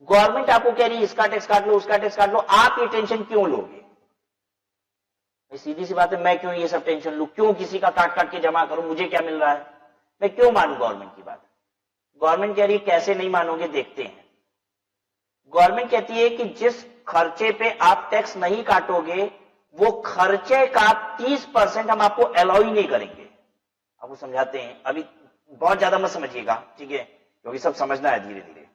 गवर्नमेंट आपको कह रही है इसका टैक्स काट लो, उसका टैक्स काट लो, आप ये टेंशन क्यों लोगे? सीधी सी बात है, मैं क्यों ये सब टेंशन लूं? क्यों किसी का काट काट के जमा करूं? मुझे क्या मिल रहा है? मैं क्यों मानूं गवर्नमेंट की बात? गवर्नमेंट कह रही है कैसे नहीं मानोगे, देखते हैं। गवर्नमेंट कहती है कि जिस खर्चे पे आप टैक्स नहीं काटोगे वो खर्चे का 30% हम आपको अलाउ ही नहीं करेंगे। आपको समझाते हैं, अभी बहुत ज्यादा मत समझिएगा, ठीक है, क्योंकि सब समझना है धीरे धीरे।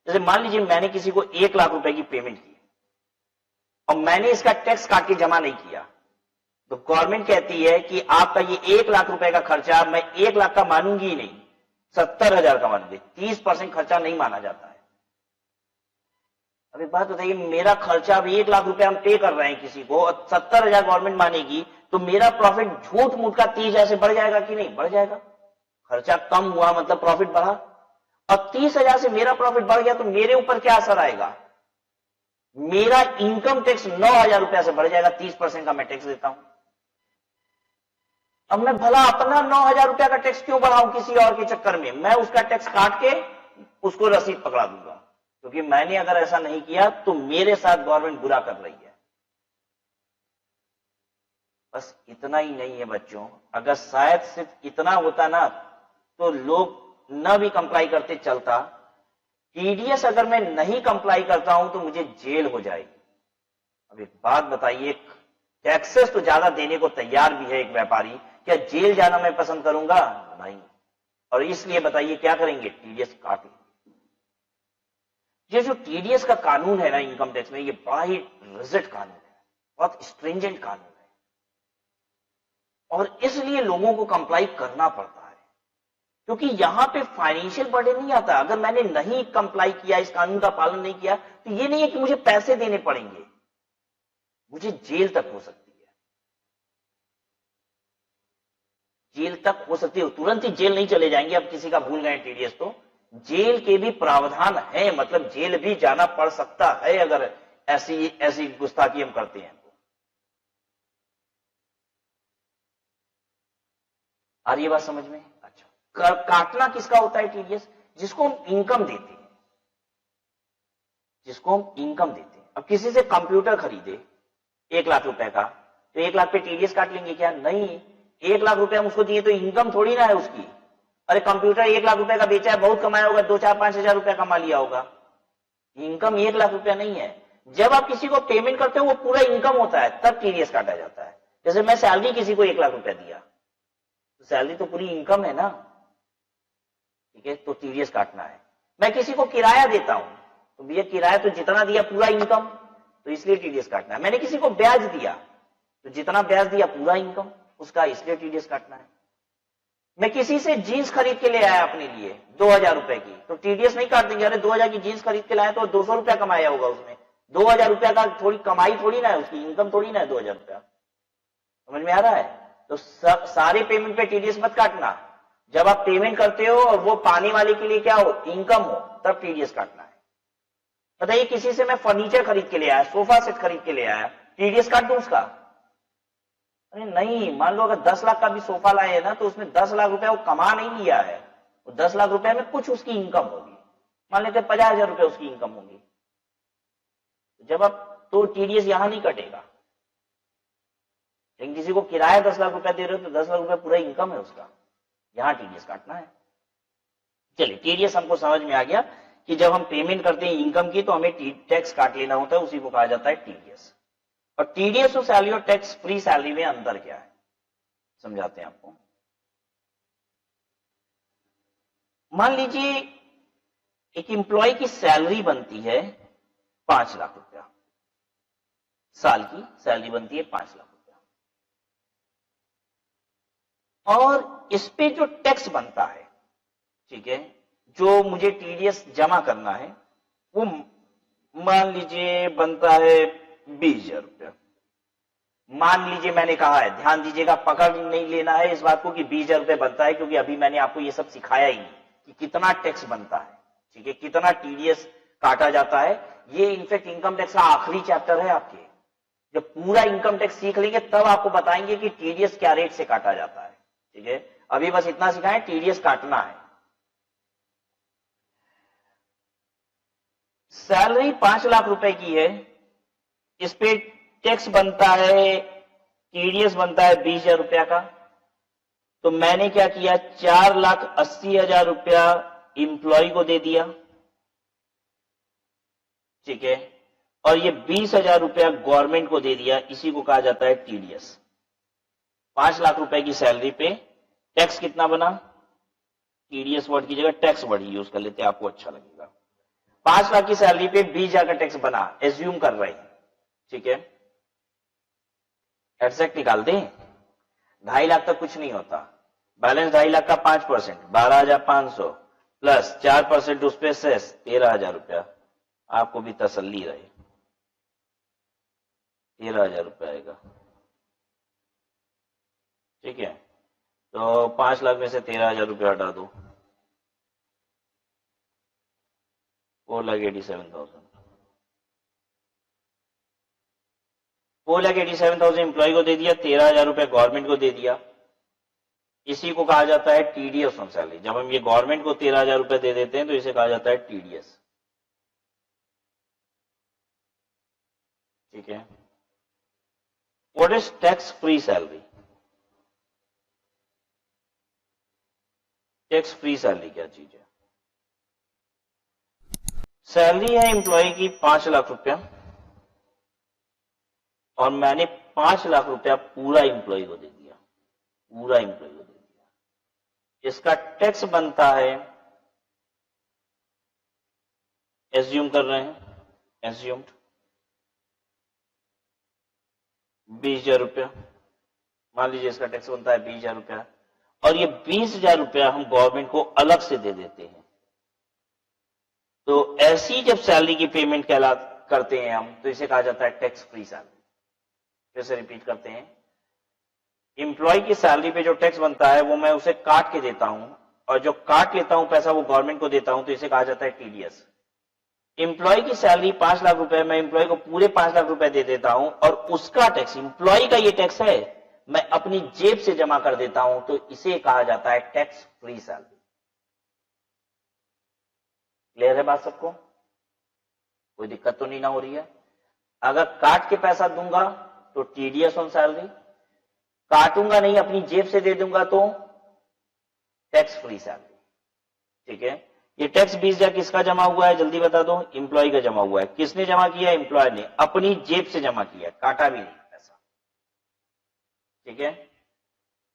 जैसे मान लीजिए मैंने किसी को 1 लाख रुपए की पेमेंट की और मैंने इसका टैक्स काट के जमा नहीं किया, तो गवर्नमेंट कहती है कि आपका ये 1 लाख रुपए का खर्चा मैं 1 लाख का मानूंगी ही नहीं, 70,000 का मानूंगी। 30% खर्चा नहीं माना जाता है। अब एक बात बताइए, मेरा खर्चा अब 1 लाख रुपए हम पे कर रहे हैं किसी को और 70,000 गवर्नमेंट मानेगी, तो मेरा प्रॉफिट झूठ मूठ का 30,000 से बढ़ जाएगा कि नहीं? बढ़ जाएगा। खर्चा कम हुआ मतलब प्रॉफिट बढ़ा, और 30,000 से मेरा प्रॉफिट बढ़ गया तो मेरे ऊपर क्या असर आएगा? मेरा इनकम टैक्स 9,000 रुपया से बढ़ जाएगा। 30% का मैं टैक्स देता हूं। अब मैं भला अपना 9,000 रुपया का टैक्स क्यों बढ़ाऊं किसी और के चक्कर में? मैं उसका टैक्स काट के उसको रसीद पकड़ा दूंगा, क्योंकि मैंने अगर ऐसा नहीं किया तो मेरे साथ गवर्नमेंट बुरा कर रही है। बस इतना ही नहीं है बच्चों, अगर शायद सिर्फ इतना होता ना तो लोग न भी कंप्लाई करते चलता। टीडीएस अगर मैं नहीं कंप्लाई करता हूं तो मुझे जेल हो जाएगी। अब एक बात बताइए, टैक्सेस तो ज्यादा देने को तैयार भी है एक व्यापारी, क्या जेल जाना मैं पसंद करूंगा? नहीं। और इसलिए बताइए क्या करेंगे? टीडीएस काट लेंगे। ये जो टीडीएस का कानून है ना इनकम टैक्स में, ये बड़ा ही रिजिड कानून है, बहुत स्ट्रिंजेंट कानून है, और इसलिए लोगों को कंप्लाई करना पड़ता है, क्योंकि यहां पे फाइनेंशियल बर्डन नहीं आता। अगर मैंने नहीं कंप्लाई किया, इस कानून का पालन नहीं किया, तो ये नहीं है कि मुझे पैसे देने पड़ेंगे, मुझे जेल तक हो सकती है, जेल तक हो सकती है। तुरंत ही जेल नहीं चले जाएंगे, अब किसी का भूल गए टीडीएस तो जेल के भी प्रावधान है, मतलब जेल भी जाना पड़ सकता है अगर ऐसी गुस्ताखी हम करते हैं तो। आ रही है बात समझ में? अच्छा, काटना किसका होता है टीडीएस? जिसको हम इनकम देते हैं, जिसको हम इनकम देते हैं। अब किसी से कंप्यूटर खरीदे 1 लाख रुपए का, तो 1 लाख पे टीडीएस काट लेंगे क्या? नहीं, 1 लाख रुपए हम उसको दिए तो इनकम थोड़ी ना है उसकी। अरे कंप्यूटर 1 लाख रुपए का बेचा है, बहुत कमाया होगा, 2, 4, 5 हजार रुपया कमा लिया होगा, इनकम 1 लाख रुपया नहीं है। जब आप किसी को पेमेंट करते हो वो पूरा इनकम होता है, तब टीडीएस काटा जाता है। जैसे मैं सैलरी किसी को 1 लाख रुपया दिया, तो सैलरी तो पूरी इनकम है ना, ठीक है, तो टीडीएस काटना है। मैं किसी को किराया देता हूं, तो भैया किराया तो जितना दिया पूरा इनकम, तो इसलिए टीडीएस काटना है। मैंने किसी को ब्याज दिया, तो जितना ब्याज दिया पूरा इनकम उसका, इसलिए टीडीएस काटना है। मैं किसी से जीन्स खरीद के ले आया अपने लिए 2,000 रुपए की, तो टीडीएस नहीं काट देंगे। अरे 2,000 की जीन्स खरीद के लाया तो 200 रुपया कमाया होगा उसने, 2,000 रुपया का थोड़ी कमाई थोड़ी ना है उसकी, इनकम थोड़ी ना है 2,000 रुपया। समझ में आ रहा है? तो सारे पेमेंट पे टीडीएस मत काटना। जब आप पेमेंट करते हो और वो पाने वाले के लिए क्या हो, इनकम हो, तब टीडीएस काटना है। बताइए किसी से मैं फर्नीचर खरीद के ले आया, सोफा सेट खरीद के ले आया, टीडीएस काट दूं उसका? अरे नहीं, मान लो अगर 10 लाख का भी सोफा लाए है ना, तो उसमें 10 लाख रुपया वो कमा नहीं लिया है, वो 10 लाख रुपए में कुछ उसकी इनकम होगी, मान लेते 50,000 रुपए उसकी इनकम होगी। जब आप तो टीडीएस यहां नहीं कटेगा। लेकिन किसी को किराया 10 लाख रुपया दे रहे हो तो 10 लाख रुपया पूरा इनकम है उसका, यहां टीडीएस काटना है। चलिए, टीडीएस हमको समझ में आ गया कि जब हम पेमेंट करते हैं इनकम की तो हमें टैक्स काट लेना होता है, उसी को कहा जाता है टीडीएस। और टीडीएस और सैलरी और टैक्स फ्री सैलरी में अंतर क्या है समझाते हैं आपको। मान लीजिए एक एम्प्लॉय की सैलरी बनती है 5 लाख रुपया, साल की सैलरी बनती है 5 लाख रुपया, और इस पे जो टैक्स बनता है, ठीक है, जो मुझे टीडीएस जमा करना है, वो मान लीजिए बनता है 20,000 रुपया। मान लीजिए, मैंने कहा है, ध्यान दीजिएगा, पकड़ नहीं लेना है इस बात को कि 20,000 रुपये बनता है, क्योंकि अभी मैंने आपको ये सब सिखाया ही नहीं कि कितना टैक्स बनता है, ठीक है, कितना टीडीएस काटा जाता है। ये इनफैक्ट इनकम टैक्स का आखिरी चैप्टर है आपके। जब पूरा इनकम टैक्स सीख लेंगे तब आपको बताएंगे कि टीडीएस क्या रेट से काटा जाता है, ठीक है। अभी बस इतना सिखाएं, टीडीएस काटना है। सैलरी 5 लाख रुपए की है, इस पे टैक्स बनता है, टीडीएस बनता है 20,000 रुपया का। तो मैंने क्या किया, 4,80,000 रुपया इंप्लॉय को दे दिया, ठीक है, और ये 20,000 रुपया गवर्नमेंट को दे दिया, इसी को कहा जाता है टीडीएस। 5 लाख रुपए की सैलरी पे टैक्स कितना बना, टीडीएस वर्ड की जगह टैक्स वर्ड यूज कर लेते हैं, आपको अच्छा लगेगा। 5 लाख की सैलरी पे 20,000 का टैक्स बना, एज्यूम कर रहे हैं, ठीक है, एग्जैक्ट निकाल दें, 2.5 लाख तक कुछ नहीं होता, बैलेंस 2.5 लाख का 5%, 12,500 प्लस 4% उस पे सेस 13,000 रुपया, आपको भी तसल्ली रहे, 13,000 रुपया आएगा, ठीक है। तो 5 लाख में से 13,000 रुपया हटा दो, 4,87,000, 4,87,000 एम्प्लॉय को दे दिया, 13,000 रुपया गवर्नमेंट को दे दिया, इसी को कहा जाता है टीडीएस ऑन सैलरी। जब हम ये गवर्नमेंट को 13,000 रुपए दे देते हैं तो इसे कहा जाता है टीडीएस। ठीक है। What is tax free salary? Tax free salary क्या चीज है? सैलरी है एम्प्लॉय की 5 लाख रुपया और मैंने 5 लाख रुपया पूरा एम्प्लॉय को दे दिया, पूरा एम्प्लॉय को दे दिया। इसका टैक्स बनता है, एज्यूम कर रहे हैं, एज्यूम्ड 20,000 रुपया, मान लीजिए इसका टैक्स बनता है 20,000 रुपया और ये 20,000 रुपया हम गवर्नमेंट को अलग से दे देते हैं। तो ऐसी जब सैलरी की पेमेंट करते हैं हम, तो इसे कहा जाता है टैक्स फ्री सैलरी। फिर से रिपीट करते हैं, एम्प्लॉय की सैलरी पे जो टैक्स बनता है वो मैं उसे काट के देता हूं और जो काट लेता हूं पैसा वो गवर्नमेंट को देता हूं, तो इसे कहा जाता है टीडीएस। एम्प्लॉय की सैलरी 5 लाख रुपए, मैं एम्प्लॉय को पूरे 5 लाख रुपए दे देता हूं और उसका टैक्स, एम्प्लॉय का ये टैक्स है, मैं अपनी जेब से जमा कर देता हूं, तो इसे कहा जाता है टैक्स फ्री सैलरी। क्लियर है बात सबको? कोई दिक्कत तो नहीं ना हो रही है? अगर काट के पैसा दूंगा तो टीडीएस ऑन सैलरी, काटूंगा नहीं अपनी जेब से दे दूंगा तो टैक्स फ्री सैलरी। ठीक है। ये टैक्स 20,000 किसका जमा हुआ है जल्दी बता दो? एम्प्लॉय का जमा हुआ है। किसने जमा किया? एम्प्लॉय ने, अपनी जेब से जमा किया, काटा भी नहीं पैसा। ठीक है।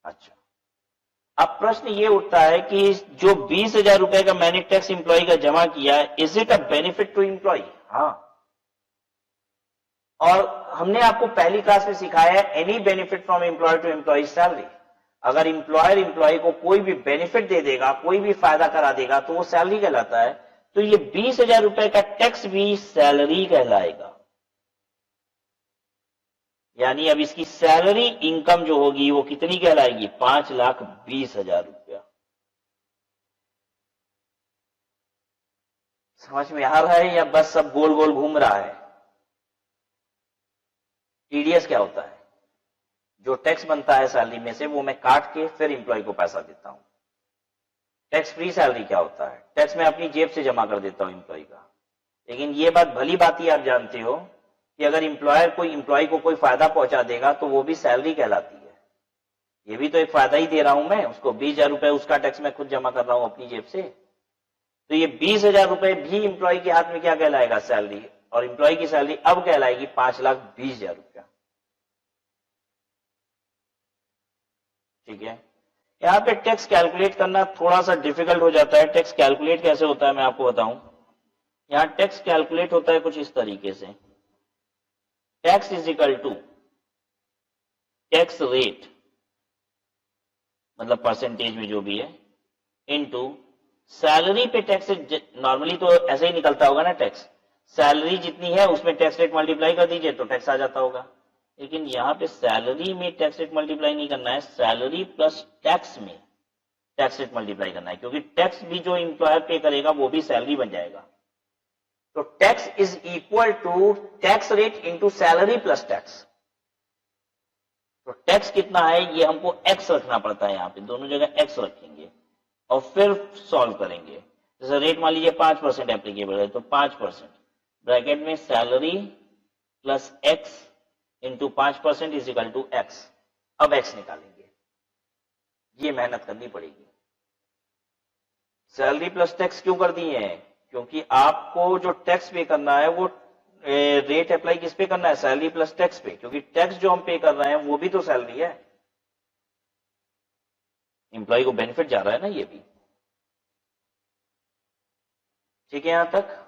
अच्छा, अब प्रश्न ये उठता है कि जो 20,000 रुपए का मैंने टैक्स एम्प्लॉय का जमा किया है, is it a benefit to employee? हाँ, और हमने आपको पहली क्लास में सिखाया है any benefit from employer to employee salary. अगर एम्प्लॉयर एम्प्लॉय को कोई भी बेनिफिट दे देगा, कोई भी फायदा करा देगा, तो वो सैलरी कहलाता है। तो ये 20,000 रुपए का टैक्स भी सैलरी कहलाएगा। यानी अब इसकी सैलरी इनकम जो होगी वो कितनी कहलाएगी? 5,20,000 रुपया। समझ में आ रहा है या बस सब गोल गोल घूम रहा है? टीडीएस क्या होता है? जो टैक्स बनता है सैलरी में से वो मैं काट के फिर एम्प्लॉय को पैसा देता हूं। टैक्स फ्री सैलरी क्या होता है? टैक्स मैं अपनी जेब से जमा कर देता हूं एम्प्लॉय का। लेकिन ये बात भली बात ही आप जानते हो कि अगर एम्प्लॉयर कोई एम्प्लॉय को कोई फायदा पहुंचा देगा तो वो भी सैलरी कहलाती है। ये भी तो एक फायदा ही दे रहा हूं मैं उसको, 20,000 रुपए उसका टैक्स मैं खुद जमा कर रहा हूं अपनी जेब से। तो ये 20,000 रुपए भी एम्प्लॉय के हाथ में क्या कहलाएगा? सैलरी। और एम्प्लॉय की सैलरी अब कहलाएगी 5,20,000 रुपया। ठीक है। यहां पे टैक्स कैलकुलेट करना थोड़ा सा डिफिकल्ट हो जाता है। टैक्स कैलकुलेट कैसे होता है मैं आपको बताऊं। यहां टैक्स कैलकुलेट होता है कुछ इस तरीके से, tax is equal to tax rate, मतलब परसेंटेज में जो भी है, इनटू सैलरी पे टैक्स। नॉर्मली तो ऐसे ही निकलता होगा ना टैक्स, सैलरी जितनी है उसमें टैक्स रेट मल्टीप्लाई कर दीजिए तो टैक्स आ जाता होगा। लेकिन यहां पे सैलरी में टैक्स रेट मल्टीप्लाई नहीं करना है, सैलरी प्लस टैक्स में टैक्स रेट मल्टीप्लाई करना है, क्योंकि टैक्स भी जो एम्प्लॉयर पे करेगा वो भी सैलरी बन जाएगा। तो tax is equal to tax rate into salary plus tax. तो टैक्स कितना है ये हमको एक्स रखना पड़ता है, यहां पे दोनों जगह एक्स रखेंगे और फिर सॉल्व करेंगे। जैसे रेट मान लीजिए 5% एप्लीकेबल है तो 5% ब्रैकेट में salary plus x into 5% is equal to x. अब एक्स निकालेंगे, ये मेहनत करनी पड़ेगी। सैलरी प्लस टैक्स क्यों कर दिए हैं? क्योंकि आपको जो टैक्स पे करना है वो रेट अप्लाई किस पे करना है? सैलरी प्लस टैक्स पे, क्योंकि टैक्स जो हम पे कर रहे हैं वो भी तो सैलरी है, एम्प्लॉय को बेनिफिट जा रहा है ना ये भी। ठीक है यहां तक?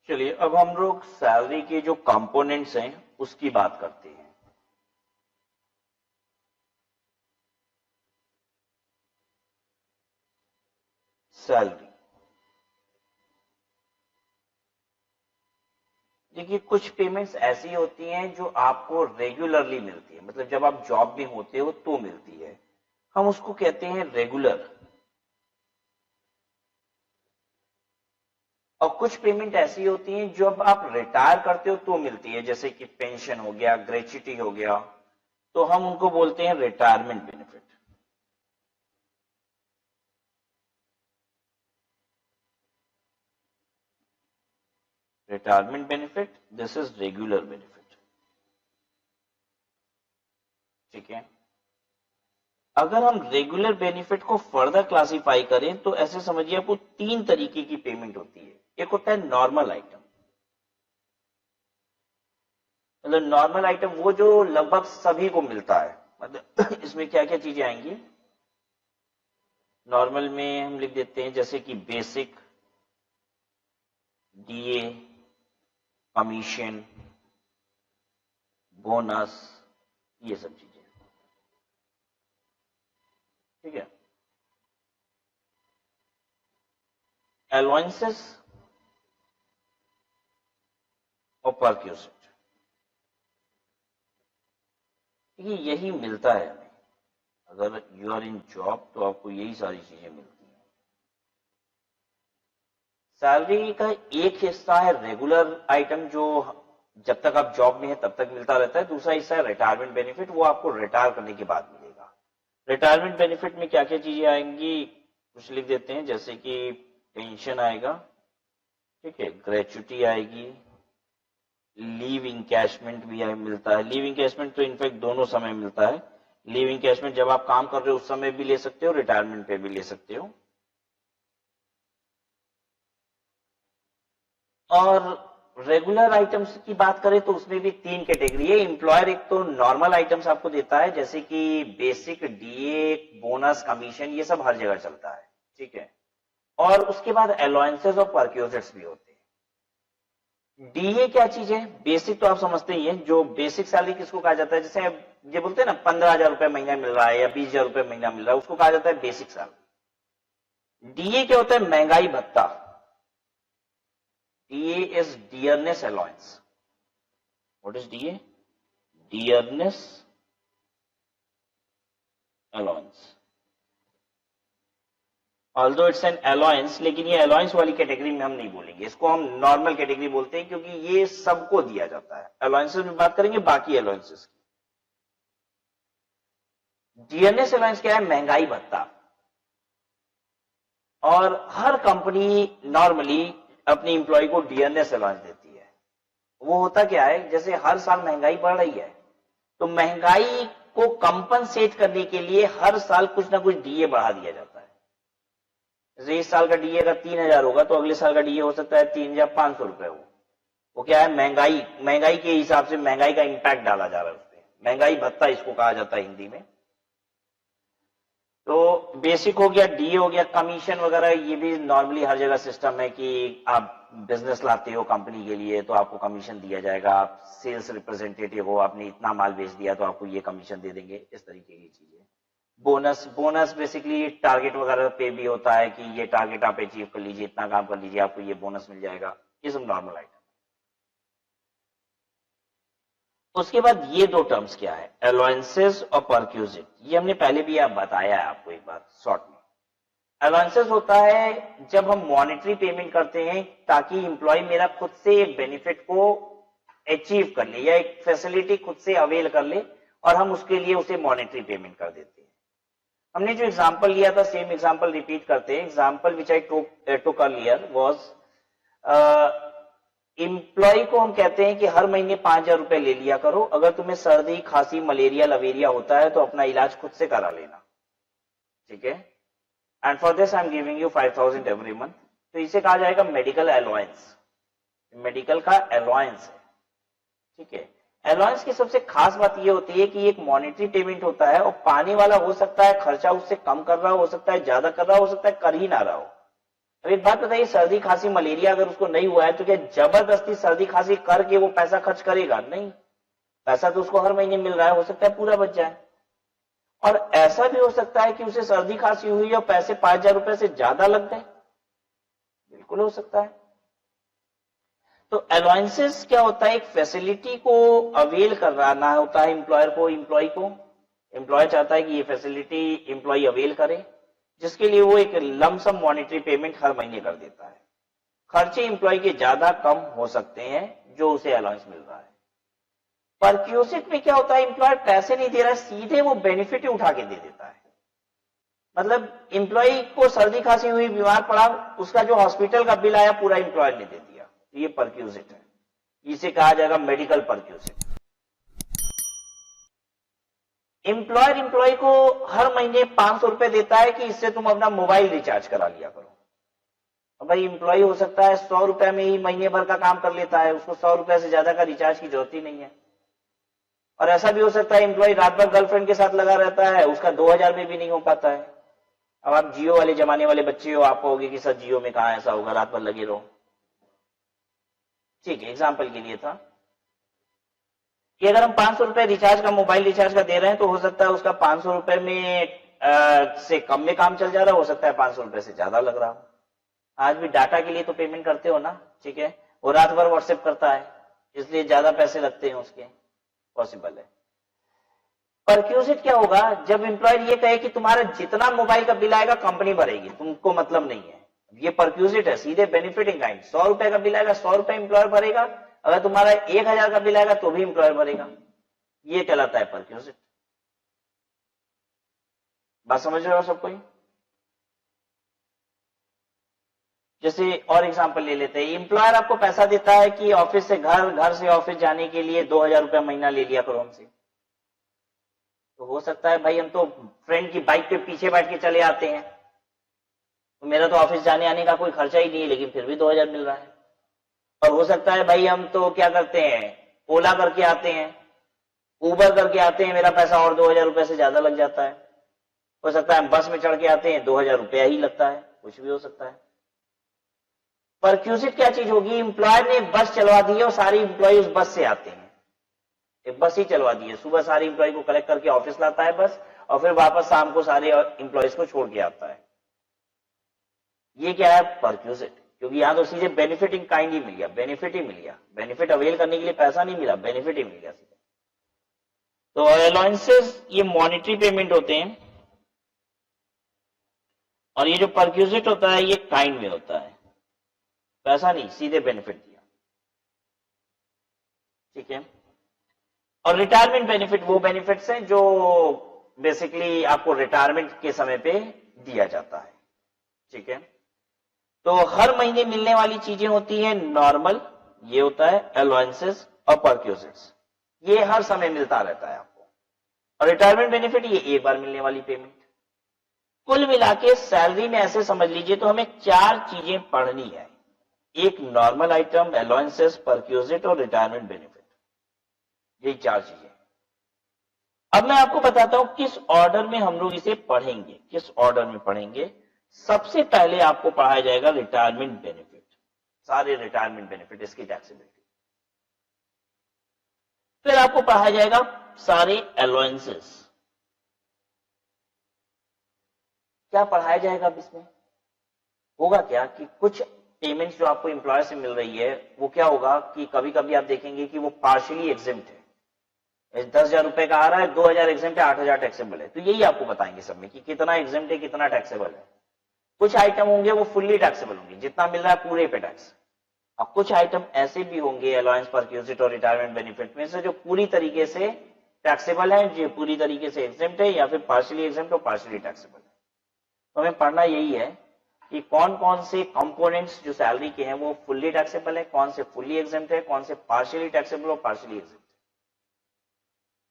चलिए अब हम लोग सैलरी के जो कंपोनेंट्स हैं उसकी बात करते हैं। सैलरी, देखिए कुछ पेमेंट्स ऐसी होती हैं जो आपको रेगुलरली मिलती है, मतलब जब आप जॉब में होते हो तो मिलती है, हम उसको कहते हैं रेगुलर।
और कुछ पेमेंट ऐसी होती हैं जो अब आप रिटायर करते हो तो मिलती है, जैसे कि पेंशन हो गया, ग्रेच्युटी हो गया, तो हम उनको बोलते हैं retirement benefit. Retirement benefit, this is regular benefit. ठीक है, अगर हम रेगुलर बेनिफिट को फर्दर क्लासिफाई करें तो ऐसे समझिए आपको 3 तरीके की पेमेंट होती है। एक होता है नॉर्मल आइटम, मतलब नॉर्मल आइटम वो जो लगभग सभी को मिलता है। मतलब इसमें क्या क्या चीजें आएंगी नॉर्मल में, हम लिख देते हैं जैसे कि बेसिक, डीए, कमीशन, बोनस, ये सब चीजें। ठीक है, अलाउंसेस और परक्यूसिट, यही मिलता है हमें। अगर यू आर इन जॉब तो आपको यही सारी चीजें मिलती हैं। सैलरी का एक हिस्सा है रेगुलर आइटम जो जब तक आप जॉब में है तब तक मिलता रहता है, दूसरा हिस्सा है रिटायरमेंट बेनिफिट, वो आपको रिटायर करने के बाद मिलेगा। रिटायरमेंट बेनिफिट में क्या क्या चीजें आएंगी कुछ लिख देते हैं, जैसे कि पेंशन आएगा, ठीक है, ग्रेच्युटी आएगी, लीव इंकैशमेंट भी मिलता है। लीव इंकैशमेंट तो इनफैक्ट दोनों समय मिलता है। लीव इंकैशमेंट जब आप काम कर रहे हो उस समय भी ले सकते हो, रिटायरमेंट पे भी ले सकते हो। और रेगुलर आइटम्स की बात करें तो उसमें भी 3 कैटेगरी है। एम्प्लॉयर एक तो नॉर्मल आइटम्स आपको देता है, जैसे कि बेसिक, डीए, बोनस, कमीशन, ये सब हर जगह चलता है। ठीक है, और उसके बाद अलाउंसेस और परक्यूजिट्स भी होते हैं। डीए क्या चीज है? बेसिक तो आप समझते ही हैं, जो बेसिक सैलरी किसको कहा जाता है, जैसे ये बोलते हैं ना 15,000 रुपए महीना मिल रहा है या 20,000 रुपए महीना मिल रहा है, उसको कहा जाता है बेसिक सैलरी। डीए क्या होता है? महंगाई भत्ता। DA is dearness allowance. What is DA? Dearness allowance. Although it's an allowance, लेकिन ये अलाउंस वाली कैटेगरी में हम नहीं बोलेंगे, इसको हम नॉर्मल कैटेगरी बोलते हैं, क्योंकि ये सबको दिया जाता है। अलाउंसेस में बात करेंगे बाकी अलाउंसेस की। डीएनएस अलाउंस क्या है? महंगाई भत्ता। और हर कंपनी नॉर्मली अपनी इंप्लॉय को डीएनएस अलाउंस देती है। वो होता क्या है, जैसे हर साल महंगाई बढ़ रही है तो महंगाई को कंपनसेट करने के लिए हर साल कुछ ना कुछ डीए बढ़ा दिया जाता है। जैसे इस साल का डीए अगर 3,000 होगा तो अगले साल का डीए हो सकता है 3,500 रुपए हो। वो क्या है? महंगाई के हिसाब से महंगाई का इंपैक्ट डाला जा रहा है उसपे। महंगाई भत्ता इसको कहा जाता है हिंदी में। तो बेसिक हो गया, डीए हो गया, कमीशन वगैरह, ये भी नॉर्मली हर जगह सिस्टम है कि आप बिजनेस लाते हो कंपनी के लिए तो आपको कमीशन दिया जाएगा। आप सेल्स रिप्रेजेंटेटिव हो, आपने इतना माल बेच दिया तो आपको ये कमीशन दे देंगे, इस तरीके की चीजें। बोनस बेसिकली टारगेट वगैरह पे भी होता है कि ये टारगेट आप अचीव कर लीजिए, इतना काम कर लीजिए, आपको ये बोनस मिल जाएगा। ये सब नॉर्मल आइटम। उसके बाद ये 2 टर्म्स क्या है? अलाउंसेस और परक्यूजिट। ये हमने पहले भी आप बताया है आपको एक बार शॉर्ट में। अलाउंसेस होता है जब हम मॉनेटरी पेमेंट करते हैं ताकि इंप्लॉय मेरा खुद से एक बेनिफिट को अचीव कर ले या एक फैसिलिटी खुद से अवेल कर ले, और हम उसके लिए उसे मॉनेटरी पेमेंट कर देते हैं। हमने जो एग्जांपल लिया था सेम एग्जांपल रिपीट करते हैं। Example which I took earlier was employee को हम कहते हैं कि हर महीने 5,000 रुपए ले लिया करो, अगर तुम्हें सर्दी, खांसी, मलेरिया, लवेरिया होता है तो अपना इलाज खुद से करा लेना। ठीक है, and for this I am giving you 5,000 every month. तो इसे कहा जाएगा मेडिकल अलाउंस। मेडिकल का अलाउंस है। ठीक है, अलाउंस की सबसे खास बात यह होती है कि एक मॉनेटरी पेमेंट होता है और पाने वाला हो सकता है खर्चा उससे कम कर रहा हो सकता है ज्यादा कर रहा हो सकता है कर ही ना रहा हो। अब एक बात बताइए, सर्दी, खांसी, मलेरिया अगर उसको नहीं हुआ है तो क्या जबरदस्ती सर्दी, खांसी करके वो पैसा खर्च करेगा? नहीं, पैसा तो उसको हर महीने मिल रहा है, हो सकता है पूरा बच जाए। और ऐसा भी हो सकता है कि उसे सर्दी खांसी हुई और पैसे 5,000 रुपए से ज्यादा लग गए, बिल्कुल हो सकता है। तो अलाउंसेस क्या होता है? एक फैसिलिटी को अवेल करना होता है एम्प्लॉयर को, एम्प्लॉयर चाहता है कि ये फैसिलिटी एम्प्लॉय अवेल करे, जिसके लिए वो एक लमसम मॉनेटरी पेमेंट हर महीने कर देता है।
खर्चे एम्प्लॉय के ज्यादा कम हो सकते हैं जो उसे अलाउंस मिल रहा है। परक्यूसिट में क्या होता है, एम्प्लॉयर पैसे नहीं दे रहा है, सीधे वो बेनिफिट ही उठा के दे देता है। मतलब एम्प्लॉय को सर्दी खांसी हुई, बीमार पड़ा, उसका जो हॉस्पिटल का बिल आया पूरा एम्प्लॉयर ने दे दिया, तो ये परक्यूसिट है। इसे कहा जाएगा मेडिकल परक्यूसिट। एम्प्लॉयर एम्प्लॉय को हर महीने 500 रुपए देता है कि इससे तुम अपना मोबाइल रिचार्ज करा लिया करो। अब भाई एम्प्लॉय हो सकता है 100 रुपए में ही महीने भर का काम कर लेता है, उसको 100 रुपए से ज्यादा का रिचार्ज की जरूरत ही नहीं है। और ऐसा भी हो सकता है एम्प्लॉय रात भर गर्लफ्रेंड के साथ लगा रहता है, उसका 2000 में भी नहीं हो पाता है। अब आप जियो वाले जमाने वाले बच्चे हो, आप कहोगे कि सर जियो में कहां ऐसा होगा, रात भर लगे रहो। ठीक है, एग्जाम्पल के लिए था कि अगर हम 500 रुपए रिचार्ज का, मोबाइल रिचार्ज का दे रहे हैं, तो हो सकता है उसका 500 रुपए में से कम में काम चल जा रहा है, हो सकता है 500 रुपए से ज्यादा लग रहा हो। आज भी डाटा के लिए तो पेमेंट करते हो ना, ठीक है, वो रात भर व्हाट्सएप करता है, इसलिए ज्यादा पैसे लगते हैं उसके, पॉसिबल है। परक्यूसिट क्या होगा, जब एम्प्लॉयर ये कहे कि तुम्हारा जितना मोबाइल का बिल आएगा कंपनी भरेगी, तुमको मतलब नहीं है, ये परक्यूसिट है, सीधे बेनिफिट इन काइंड। 100 रुपए का बिल आएगा, 100 रुपए एम्प्लॉयर भरेगा, अगर तुम्हारा 1000 का बिल आएगा तो भी एम्प्लॉयर भरेगा। ये कहलाता है परक्यूसिट। बात समझ रहे हो सबको? जैसे और एग्जांपल ले लेते हैं, एम्प्लॉयर आपको पैसा देता है कि ऑफिस से घर, घर से ऑफिस जाने के लिए 2000 रुपया महीना ले लिया करो हमसे। तो हो सकता है भाई हम तो फ्रेंड की बाइक पे पीछे बैठ के चले आते हैं, तो मेरा तो ऑफिस जाने आने का कोई खर्चा ही नहीं है, लेकिन फिर भी 2000 मिल रहा है। और हो सकता है भाई हम तो क्या करते हैं, ओला करके आते हैं, उबर करके आते हैं, मेरा पैसा और 2000 रुपए से ज्यादा लग जाता है। हो सकता है हम बस में चढ़ के आते हैं, 2000 रुपया ही लगता है, कुछ भी हो सकता है। परक्यूसिट क्या चीज होगी, एम्प्लॉयर ने बस चलवा दी है और सारे एम्प्लॉय उस बस से आते हैं, एक बस ही चलवा दी है, सुबह सारे एम्प्लॉय को कलेक्ट करके ऑफिस लाता है बस, और फिर वापस शाम को सारे एम्प्लॉयज को छोड़ के आता है। ये क्या है, परक्यूसिट। क्योंकि यहां तो सीधे बेनिफिट इन काइंड ही मिल गया, बेनिफिट ही मिल गया, बेनिफिट अवेल करने के लिए पैसा नहीं मिला, बेनिफिट ही मिल गया सीधे। तो अलाउंसेस ये मॉनिटरी पेमेंट होते हैं, और ये जो परक्यूसिट होता है ये काइंड में होता है, पैसा नहीं, सीधे बेनिफिट दिया, ठीक है। और रिटायरमेंट बेनिफिट वो बेनिफिट्स हैं जो बेसिकली आपको रिटायरमेंट के समय पे दिया जाता है, ठीक है। तो हर महीने मिलने वाली चीजें होती हैं नॉर्मल, ये होता है अलाउंसेस और परक्यूसिट्स, ये हर समय मिलता रहता है आपको। और रिटायरमेंट बेनिफिट ये एक बार मिलने वाली पेमेंट। कुल मिला के सैलरी में ऐसे समझ लीजिए तो हमें 4 चीजें पढ़नी है, एक नॉर्मल आइटम, अलाउंसेस, परक्यूसिट और रिटायरमेंट बेनिफिट, यही 4 चीजें। अब मैं आपको बताता हूं किस ऑर्डर में हम लोग इसे पढ़ेंगे, किस ऑर्डर में पढ़ेंगे। सबसे पहले आपको पढ़ाया जाएगा रिटायरमेंट बेनिफिट, सारे रिटायरमेंट बेनिफिट, इसकी टैक्सेबिलिटी। फिर आपको पढ़ाया जाएगा सारे अलाउंसेस। क्या पढ़ाया जाएगा अब इसमें, होगा क्या कि कुछ पेमेंट्स जो आपको एम्प्लॉयर से मिल रही है वो क्या होगा कि कभी कभी आप देखेंगे कि वो पार्शियली एग्जिम्प्ट है, 10,000 रुपए का आ रहा है, 2000 एग्जिम्प्ट है, 8000 टैक्सेबल है। तो यही आपको बताएंगे सब में कि कितना एग्जिम्प्ट है, कितना टैक्सेबल है। कुछ आइटम होंगे वो फुल्ली टैक्सेबल होंगे, जितना मिल रहा है पूरे पे टैक्स। अब कुछ आइटम ऐसे भी होंगे अलाउंस, परक्यूसिट और रिटायरमेंट बेनिफिट में से जो पूरी तरीके से टैक्सेबल है, जो पूरी तरीके से एग्जिम्प्ट है, या फिर पार्शियली एग्जिम्प्ट और पार्शियली टैक्सेबल है। तो हमें पढ़ना यही है कि कौन कौन से कंपोनेंट्स जो सैलरी के हैं वो फुल्ली टैक्सेबल है, कौन से फुल्ली एग्जिम्प्ट है, कौन से पार्शियली टैक्सेबल और पार्शियली एग्जिम्प्ट,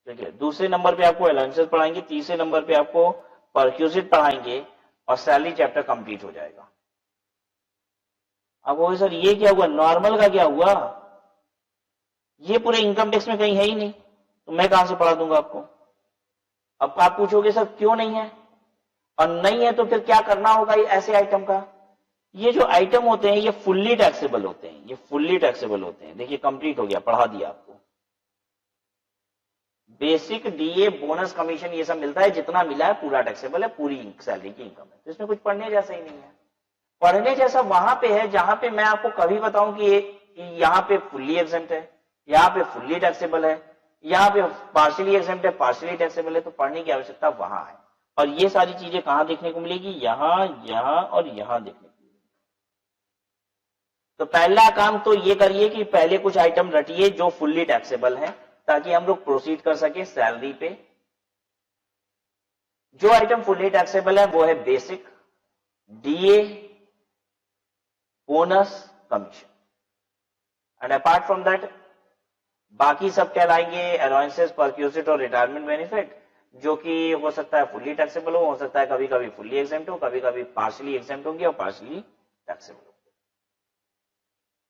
ठीक है। दूसरे नंबर पे आपको अलाउंसेस पढ़ाएंगे, तीसरे नंबर पे आपको परक्यूसिट पढ़ाएंगे और सैलरी चैप्टर कंप्लीट हो जाएगा। अब वो सर ये क्या हुआ, नॉर्मल का क्या हुआ, ये पूरे इनकम टैक्स में कहीं है ही नहीं, तो मैं कहां से पढ़ा दूंगा आपको। अब आप पूछोगे सर क्यों नहीं है, और नहीं है तो फिर क्या करना होगा ऐसे आइटम का। ये जो आइटम होते हैं ये फुल्ली टैक्सेबल होते हैं, ये फुल्ली टैक्सेबल होते हैं। देखिए कंप्लीट हो गया, पढ़ा दिया आपको। बेसिक, डीए, बोनस, कमीशन ये सब मिलता है, जितना मिला है पूरा टैक्सेबल है, पूरी सैलरी की इनकम है। तो इसमें कुछ पढ़ने जैसा ही नहीं है। पढ़ने जैसा वहां पे है जहां पे मैं आपको कभी बताऊं कि यहाँ पे फुल्ली एग्जेम्प्ट है, यहाँ पे फुल्ली टैक्सेबल है, यहाँ पे पार्शियली एग्जेम्प्ट है, पार्शियली टैक्सेबल है। तो पढ़ने की आवश्यकता वहां है। और ये सारी चीजें कहां देखने को मिलेगी, यहां, यहां और यहां देखने को मिलेगी। तो पहला काम तो ये करिए कि पहले कुछ आइटम रटिए जो फुल्ली टैक्सेबल है, ताकि हम लोग प्रोसीड कर सके सैलरी पे। जो आइटम फुल्ली टैक्सेबल है वो है basic, DA, bonus, commission, and apart from that बाकी सब कहलाएंगे अलाउंसेस, परक्यूजिट और रिटायरमेंट बेनिफिट, जो कि हो सकता है फुल्ली टैक्सेबल हो सकता है कभी कभी फुल्ली एग्जेम्प्ट हो, कभी कभी पार्शियली एग्जेम्प्ट होंगे और पार्शियली टैक्सेबल होंगे।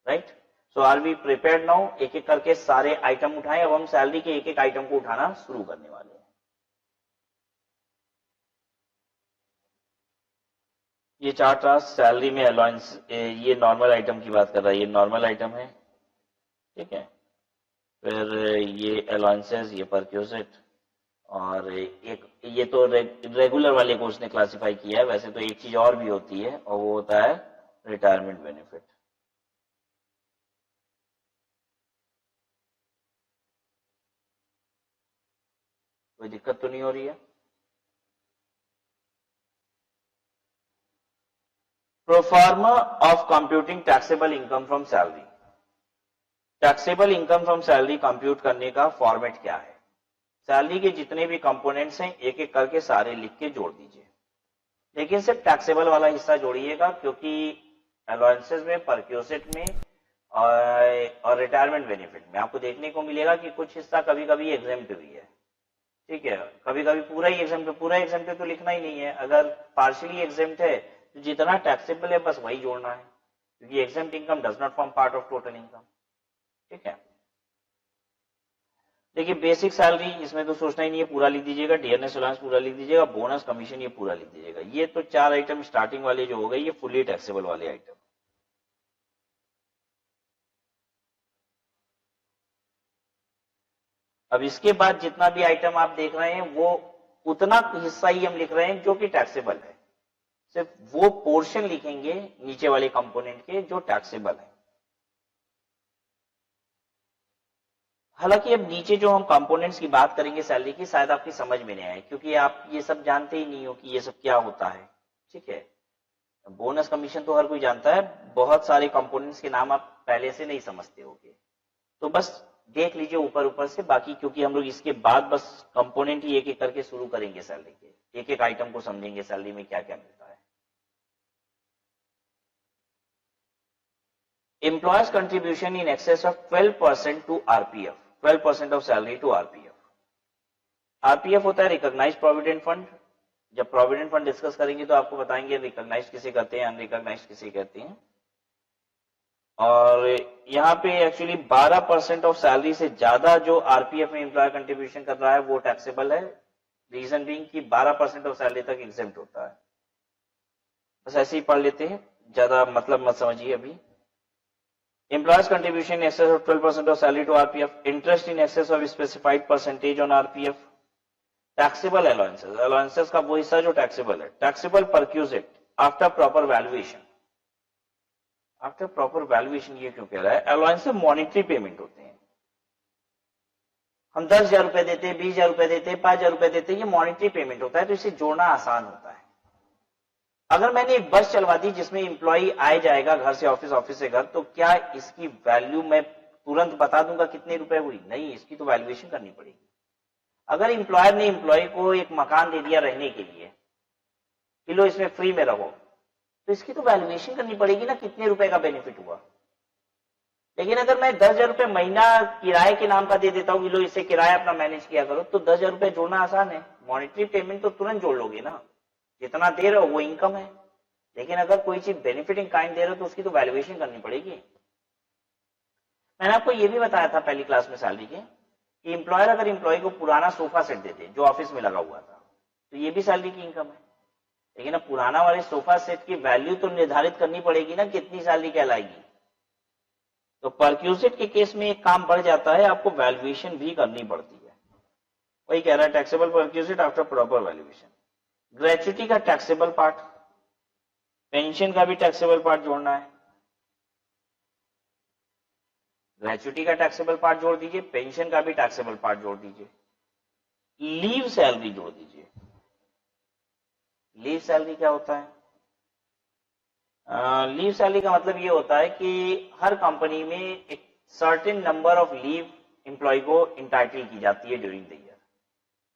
Right, so R be prepared now? एक एक करके सारे आइटम उठाएं। अब हम सैलरी के एक एक आइटम को उठाना शुरू करने वाले हैं। ये चार्ट रहा सैलरी में अलाउंस, ये नॉर्मल आइटम की बात कर रहा है, ये नॉर्मल आइटम है, ठीक है। फिर ये अलाउंसेस, ये परक्यूजिट, और एक ये तो रेगुलर वाले को उसने क्लासिफाई किया है। वैसे तो एक चीज और भी होती है और वो होता है रिटायरमेंट बेनिफिट। कोई दिक्कत तो नहीं हो रही है? Proforma of computing taxable income from salary. Taxable income from salary compute करने का फॉर्मेट क्या है? सैलरी के जितने भी कंपोनेंट्स हैं एक एक करके सारे लिख के जोड़ दीजिए, लेकिन सिर्फ टैक्सेबल वाला हिस्सा जोड़िएगा, क्योंकि अलाउंसेस में, परक्यूजिट में और रिटायरमेंट बेनिफिट में आपको देखने को मिलेगा कि कुछ हिस्सा कभी कभी एग्जेम्प्ट भी है, ठीक है। कभी कभी पूरा ही एग्जेम्प्ट, पूरा एग्जेम्प्ट तो लिखना ही नहीं है। अगर पार्शियली एग्जेम्प्ट है तो जितना टैक्सेबल है बस वही जोड़ना है, क्योंकि exempt income does not form part of total income, ठीक है। देखिए बेसिक सैलरी, इसमें तो सोचना ही नहीं है, पूरा लिख दीजिएगा। डियरनेस अलाउंस पूरा लिख दीजिएगा। बोनस, कमीशन ये पूरा लिख दीजिएगा। ये तो चार आइटम स्टार्टिंग वाले जो हो गए ये फुल्ली टैक्सेबल वाले आइटम। अब इसके बाद जितना भी आइटम आप देख रहे हैं वो उतना हिस्सा ही हम लिख रहे हैं जो कि टैक्सेबल है। सिर्फ वो पोर्शन लिखेंगे नीचे वाले कंपोनेंट के जो टैक्सेबल है। हालांकि अब नीचे जो हम कंपोनेंट्स की बात करेंगे सैलरी की, शायद आपकी समझ में नहीं आए, क्योंकि आप ये सब जानते ही नहीं हो कि ये सब क्या होता है, ठीक है। बोनस, कमीशन तो हर कोई जानता है, बहुत सारे कंपोनेंट्स के नाम आप पहले से नहीं समझते होगे, तो बस देख लीजिए ऊपर ऊपर से। बाकी क्योंकि हम लोग इसके बाद बस कंपोनेंट ही एक एक करके शुरू करेंगे सैलरी के, एक एक आइटम को समझेंगे सैलरी में क्या क्या मिलता है। Employer's contribution in excess of 12% to RPF, 12% of salary to RPF. RPF होता है रिकॉग्नाइज प्रोविडेंट फंड। जब प्रोविडेंट फंड डिस्कस करेंगे तो आपको बताएंगे रिकॉग्नाइज किसे कहते हैं, अनरिकॉग्नाइज किसे कहते हैं। और यहाँ पे एक्चुअली 12% ऑफ सैलरी से ज्यादा जो आरपीएफ में एम्प्लॉयर कंट्रीब्यूशन कर रहा है वो टैक्सेबल है। रीजन बीइंग कि 12% ऑफ सैलरी तक एग्जेम्प्ट होता है। बस ऐसे ही पढ़ लेते हैं, ज्यादा मतलब मत समझिए अभी। Employer's contribution in excess of 12% of salary to RPF, interest in excess of specified percentage on RPF, taxable allowances, allowances का वो हिस्सा जो taxable है, taxable perquisite after proper valuation, after proper valuation ये क्यों कह रहा है? allowances monetary payment होते हैं। हम 10,000 रुपए देते हैं, 20,000 रुपए देते हैं, 5,000 रुपए देते हैं, ये मॉनिटरी पेमेंट होता है, तो इसे जोड़ना आसान होता है। अगर मैंने एक बस चलवा दी जिसमें इंप्लॉई आए जाएगा घर से ऑफिस, ऑफिस से घर, तो क्या इसकी वैल्यू मैं तुरंत बता दूंगा कितने रुपए हुई? नहीं, इसकी तो वैल्यूएशन करनी पड़ेगी। अगर इंप्लॉयर ने इंप्लॉय को एक मकान दे दिया रहने के लिए कि लो इसमें फ्री में रहो, तो इसकी तो वैल्यूएशन करनी पड़ेगी ना, कितने रुपए का बेनिफिट हुआ। लेकिन अगर मैं 10,000 रुपए महीना किराए के नाम का दे देता हूं कि लो इससे किराया अपना मैनेज किया करो, तो 10,000 रुपए जोड़ना आसान है। मॉनिटरी पेमेंट तो तुरंत जोड़ लोगे ना, जितना दे रहे हो वो इनकम है। लेकिन अगर कोई चीज बेनिफिट इन काइंड दे रहे हो तो उसकी तो वैल्यूएशन करनी पड़ेगी। मैंने आपको ये भी बताया था पहली क्लास में सैलरी के कि इंप्लॉयर अगर इंप्लॉय को पुराना सोफा सेट देते जो ऑफिस में लगा हुआ था, तो ये भी सैलरी की इनकम है। लेकिन अब पुराना वाले सोफा सेट की वैल्यू तो निर्धारित करनी पड़ेगी ना, कितनी सैलरी कहलाएगी। तो परक्यूजिट के केस में एक काम बढ़ जाता है, आपको वैल्यूएशन भी करनी पड़ती है। वही कह रहा है taxable perquisite after proper valuation. Gratuity का टैक्सेबल पार्ट, पेंशन का भी टैक्सेबल पार्ट जोड़ना है। ग्रेच्युटी का टैक्सेबल पार्ट जोड़ दीजिए, पेंशन का भी टैक्सेबल पार्ट जोड़ दीजिए, लीव सैलरी जोड़ दीजिए। लीव सैलरी क्या होता है? लीव सैलरी का मतलब ये होता है कि हर कंपनी में एक certain number of leave employee को इंटाइटल की जाती है ड्यूरिंग द ईयर।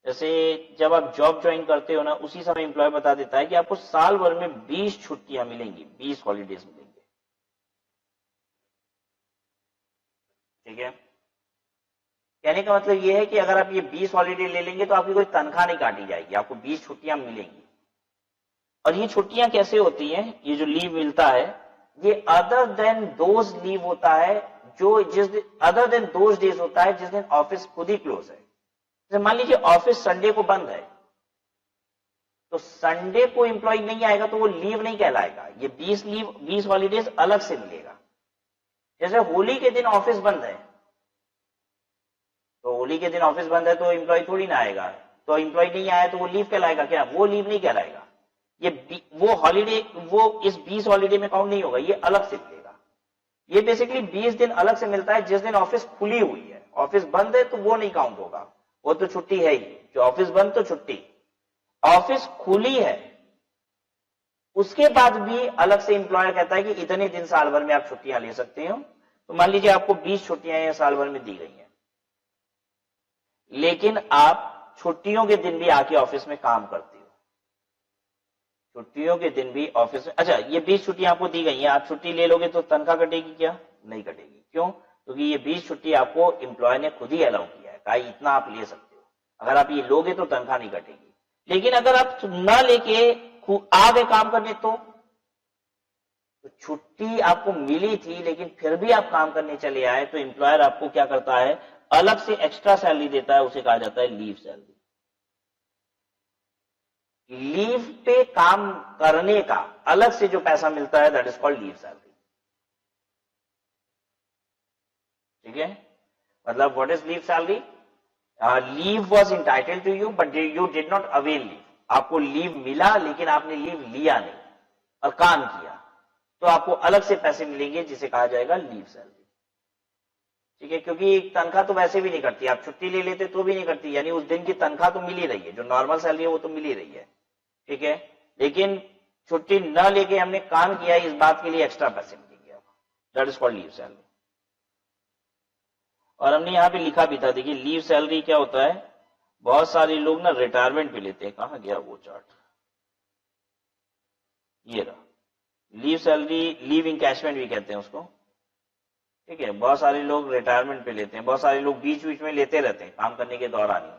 जैसे जब आप जॉब ज्वाइन करते हो ना, उसी समय एम्प्लॉय बता देता है कि आपको साल भर में 20 छुट्टियां मिलेंगी, 20 हॉलीडेज मिलेंगे। ठीक है, कहने का मतलब ये है कि अगर आप ये 20 हॉलीडे ले लेंगे तो आपकी कोई तनख्वाह नहीं काटी जाएगी, आपको 20 छुट्टियां मिलेंगी। और ये छुट्टियां कैसे होती हैं, ये जो लीव मिलता है ये अदर देन दोज लीव होता है जो जिस दिन, अदर देन दोज डेज होता है जिस दिन ऑफिस खुद ही क्लोज है। जैसे मान लीजिए ऑफिस संडे को बंद है, तो संडे को एम्प्लॉय नहीं आएगा तो वो लीव नहीं कहलाएगा, ये 20 हॉलीडेज अलग से मिलेगा। जैसे होली के दिन ऑफिस बंद है, तो होली के दिन ऑफिस बंद है तो एम्प्लॉय थोड़ी ना आएगा, तो एम्प्लॉय नहीं आया तो वो लीव कहलाएगा क्या? वो लीव नहीं कहलाएगा। ये वो हॉलीडे, वो इस 20 हॉलीडे में काउंट नहीं होगा, ये अलग से मिलेगा। ये बेसिकली 20 दिन अलग से मिलता है जिस दिन ऑफिस खुली हुई है। ऑफिस बंद है तो वो नहीं काउंट होगा, वो तो छुट्टी है ही, जो ऑफिस बंद तो छुट्टी। ऑफिस खुली है उसके बाद भी अलग से एम्प्लॉयर कहता है कि इतने दिन साल भर में आप छुट्टियां ले सकते हो। तो मान लीजिए आपको 20 छुट्टियां साल भर में दी गई हैं, लेकिन आप छुट्टियों के दिन भी आके ऑफिस में काम करते हो। छुट्टियों के दिन भी ऑफिस में, अच्छा ये 20 छुट्टियां आपको दी गई हैं, आप छुट्टी ले लोगे तो तनख्वाह कटेगी क्या? नहीं कटेगी। क्यों? क्योंकि ये 20 छुट्टी आपको एम्प्लॉय ने खुद ही अलाउ किया है, कहा इतना आप ले सकते हो, अगर आप ये लोगे तो तनख्वाह नहीं कटेगी। लेकिन अगर आप ना लेके आ गए काम करने तो छुट्टी आपको मिली थी लेकिन फिर भी आप काम करने चले आए, तो एम्प्लॉयर आपको क्या करता है, अलग से एक्स्ट्रा सैलरी देता है, उसे कहा जाता है लीव सैलरी। लीव पे काम करने का अलग से जो पैसा मिलता है that is called leave salary. ठीक है, मतलब what is leave salary? Leave was entitled to you but you did not avail leave. आपको लीव मिला लेकिन आपने लीव लिया नहीं और काम किया, तो आपको अलग से पैसे मिलेंगे जिसे कहा जाएगा लीव सैलरी। ठीक है, क्योंकि तनख्वाह तो वैसे भी नहीं करती, आप छुट्टी ले लेते तो भी नहीं करती, यानी उस दिन की तनख्वाह तो मिल ही रही है, जो नॉर्मल सैलरी है वो तो मिल ही रही है। ठीक है, लेकिन छुट्टी न लेके हमने काम किया, इस बात के लिए एक्स्ट्रा पैसे मिलेंगे, that is called leave salary. और हमने यहां पे लिखा भी था, देखिए लीव सैलरी क्या होता है, बहुत सारे लोग ना रिटायरमेंट पे लेते हैं। कहां गया वो चार्ट? ये रहा, लीव सैलरी, लीव इंकैशमेंट भी कहते हैं उसको। ठीक है, बहुत सारे लोग रिटायरमेंट पे लेते हैं, बहुत सारे लोग बीच बीच में लेते रहते हैं काम करने के दौरान ही।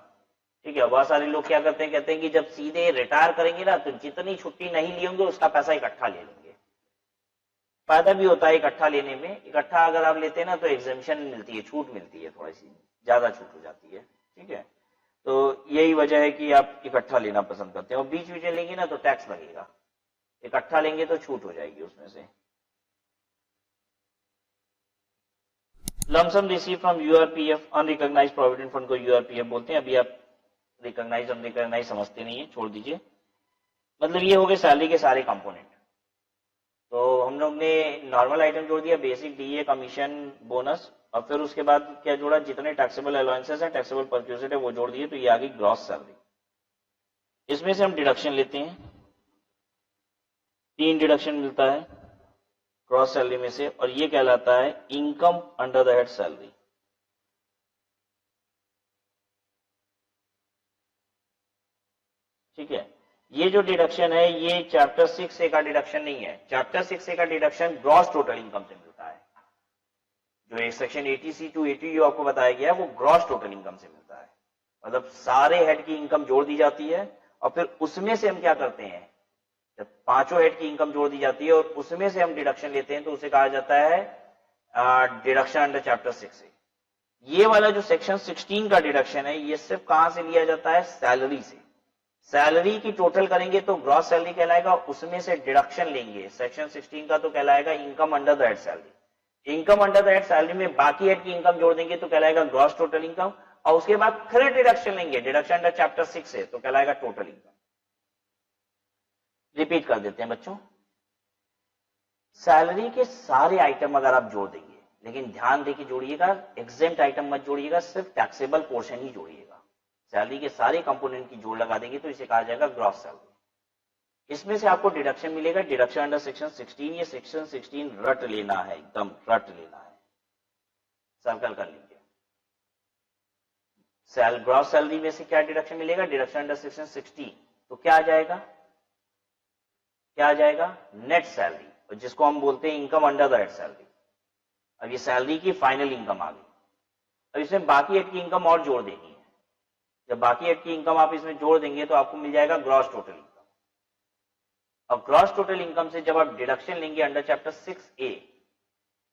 ठीक है, बहुत सारे लोग क्या करते हैं, कहते हैं कि जब सीधे रिटायर करेंगे ना तो जितनी छुट्टी नहीं ली होंगे उसका पैसा इकट्ठा ले लेंगे। फायदा भी होता है इकट्ठा लेने में, इकट्ठा अगर आप लेते हैं ना तो एग्जेम्पशन मिलती है, छूट मिलती है, थोड़ी सी ज्यादा छूट हो जाती है। ठीक है, तो यही वजह है कि आप इकट्ठा लेना पसंद करते हैं। और बीच बीच में लेंगे ना तो टैक्स लगेगा, इकट्ठा लेंगे तो छूट हो जाएगी उसमें से। Lump sum receive from URPF, unrecognised provident fund को यूआरपीएफ बोलते हैं। अभी आप रिकॉग्नाइज अनरिकॉग्नाइज समझते नहीं है, छोड़ दीजिए। मतलब ये हो गए सैलरी के सारे कंपोनेंट। तो हम लोग ने नॉर्मल आइटम जोड़ दिया, बेसिक, डीए, कमीशन, बोनस, और फिर उसके बाद क्या जोड़ा, जितने टैक्सेबल अलाउंसेस हैं, टैक्सेबल परक्यूजिट है वो जोड़ दिए, तो ये आ गई ग्रॉस सैलरी। इसमें से हम डिडक्शन लेते हैं, 3 डिडक्शन मिलता है ग्रॉस सैलरी में से, और ये कहलाता है income under the head salary. ठीक है, ये जो डिडक्शन है ये चैप्टर 6A का डिडक्शन नहीं है। चैप्टर 6A का डिडक्शन ग्रॉस टोटल इनकम से मिलता है। जो एक सेक्शन 80C to 80U आपको बताया गया है वो ग्रॉस टोटल इनकम से मिलता है। मतलब सारे हेड की इनकम जोड़ दी जाती है और फिर उसमें से हम क्या करते हैं, जब पांचों हेड की इनकम जोड़ दी जाती है और उसमें से हम डिडक्शन लेते हैं तो उसे कहा जाता है डिडक्शन अंडर चैप्टर 6A। ये वाला जो सेक्शन 16 का डिडक्शन है ये सिर्फ कहां से लिया जाता है, सैलरी से। सैलरी की टोटल करेंगे तो ग्रॉस सैलरी कहलाएगा, उसमें से डिडक्शन लेंगे सेक्शन 16 का तो कहलाएगा income under the head salary. Income under the head salary में बाकी हेड की इनकम जोड़ देंगे तो कहलाएगा ग्रॉस टोटल इनकम, और उसके बाद फिर डिडक्शन लेंगे डिडक्शन अंडर चैप्टर 6 से तो कहलाएगा टोटल इनकम। रिपीट कर देते हैं बच्चों, सैलरी के सारे आइटम अगर आप जोड़ देंगे, लेकिन ध्यान देके जोड़िएगा, एग्जेम्प्ट आइटम मत जोड़िएगा, सिर्फ टैक्सेबल पोर्शन ही जोड़िएगा। सैलरी के सारे कंपोनेंट की जोड़ लगा देंगे तो इसे कहा जाएगा ग्रॉस सैलरी।
इसमें से आपको डिडक्शन मिलेगा, डिडक्शन अंडर सेक्शन 16। ये सेक्शन 16 रट लेना है, एकदम रट लेना है, सर्कल कर लीजिए। ग्रॉस सैलरी में से क्या डिडक्शन मिलेगा, डिडक्शन अंडर सेक्शन 16, तो क्या आ जाएगा, क्या आ जाएगा, नेट सैलरी, और जिसको हम बोलते हैं income under the head salary. अब ये सैलरी की फाइनल इनकम आ गई। अब इसमें बाकी हेड की इनकम और जोड़ देनी है। जब बाकी हेड की इनकम आप इसमें जोड़ देंगे तो आपको मिल जाएगा ग्रॉस टोटल इनकम। अब ग्रॉस टोटल इनकम से जब आप डिडक्शन लेंगे under chapter 6A,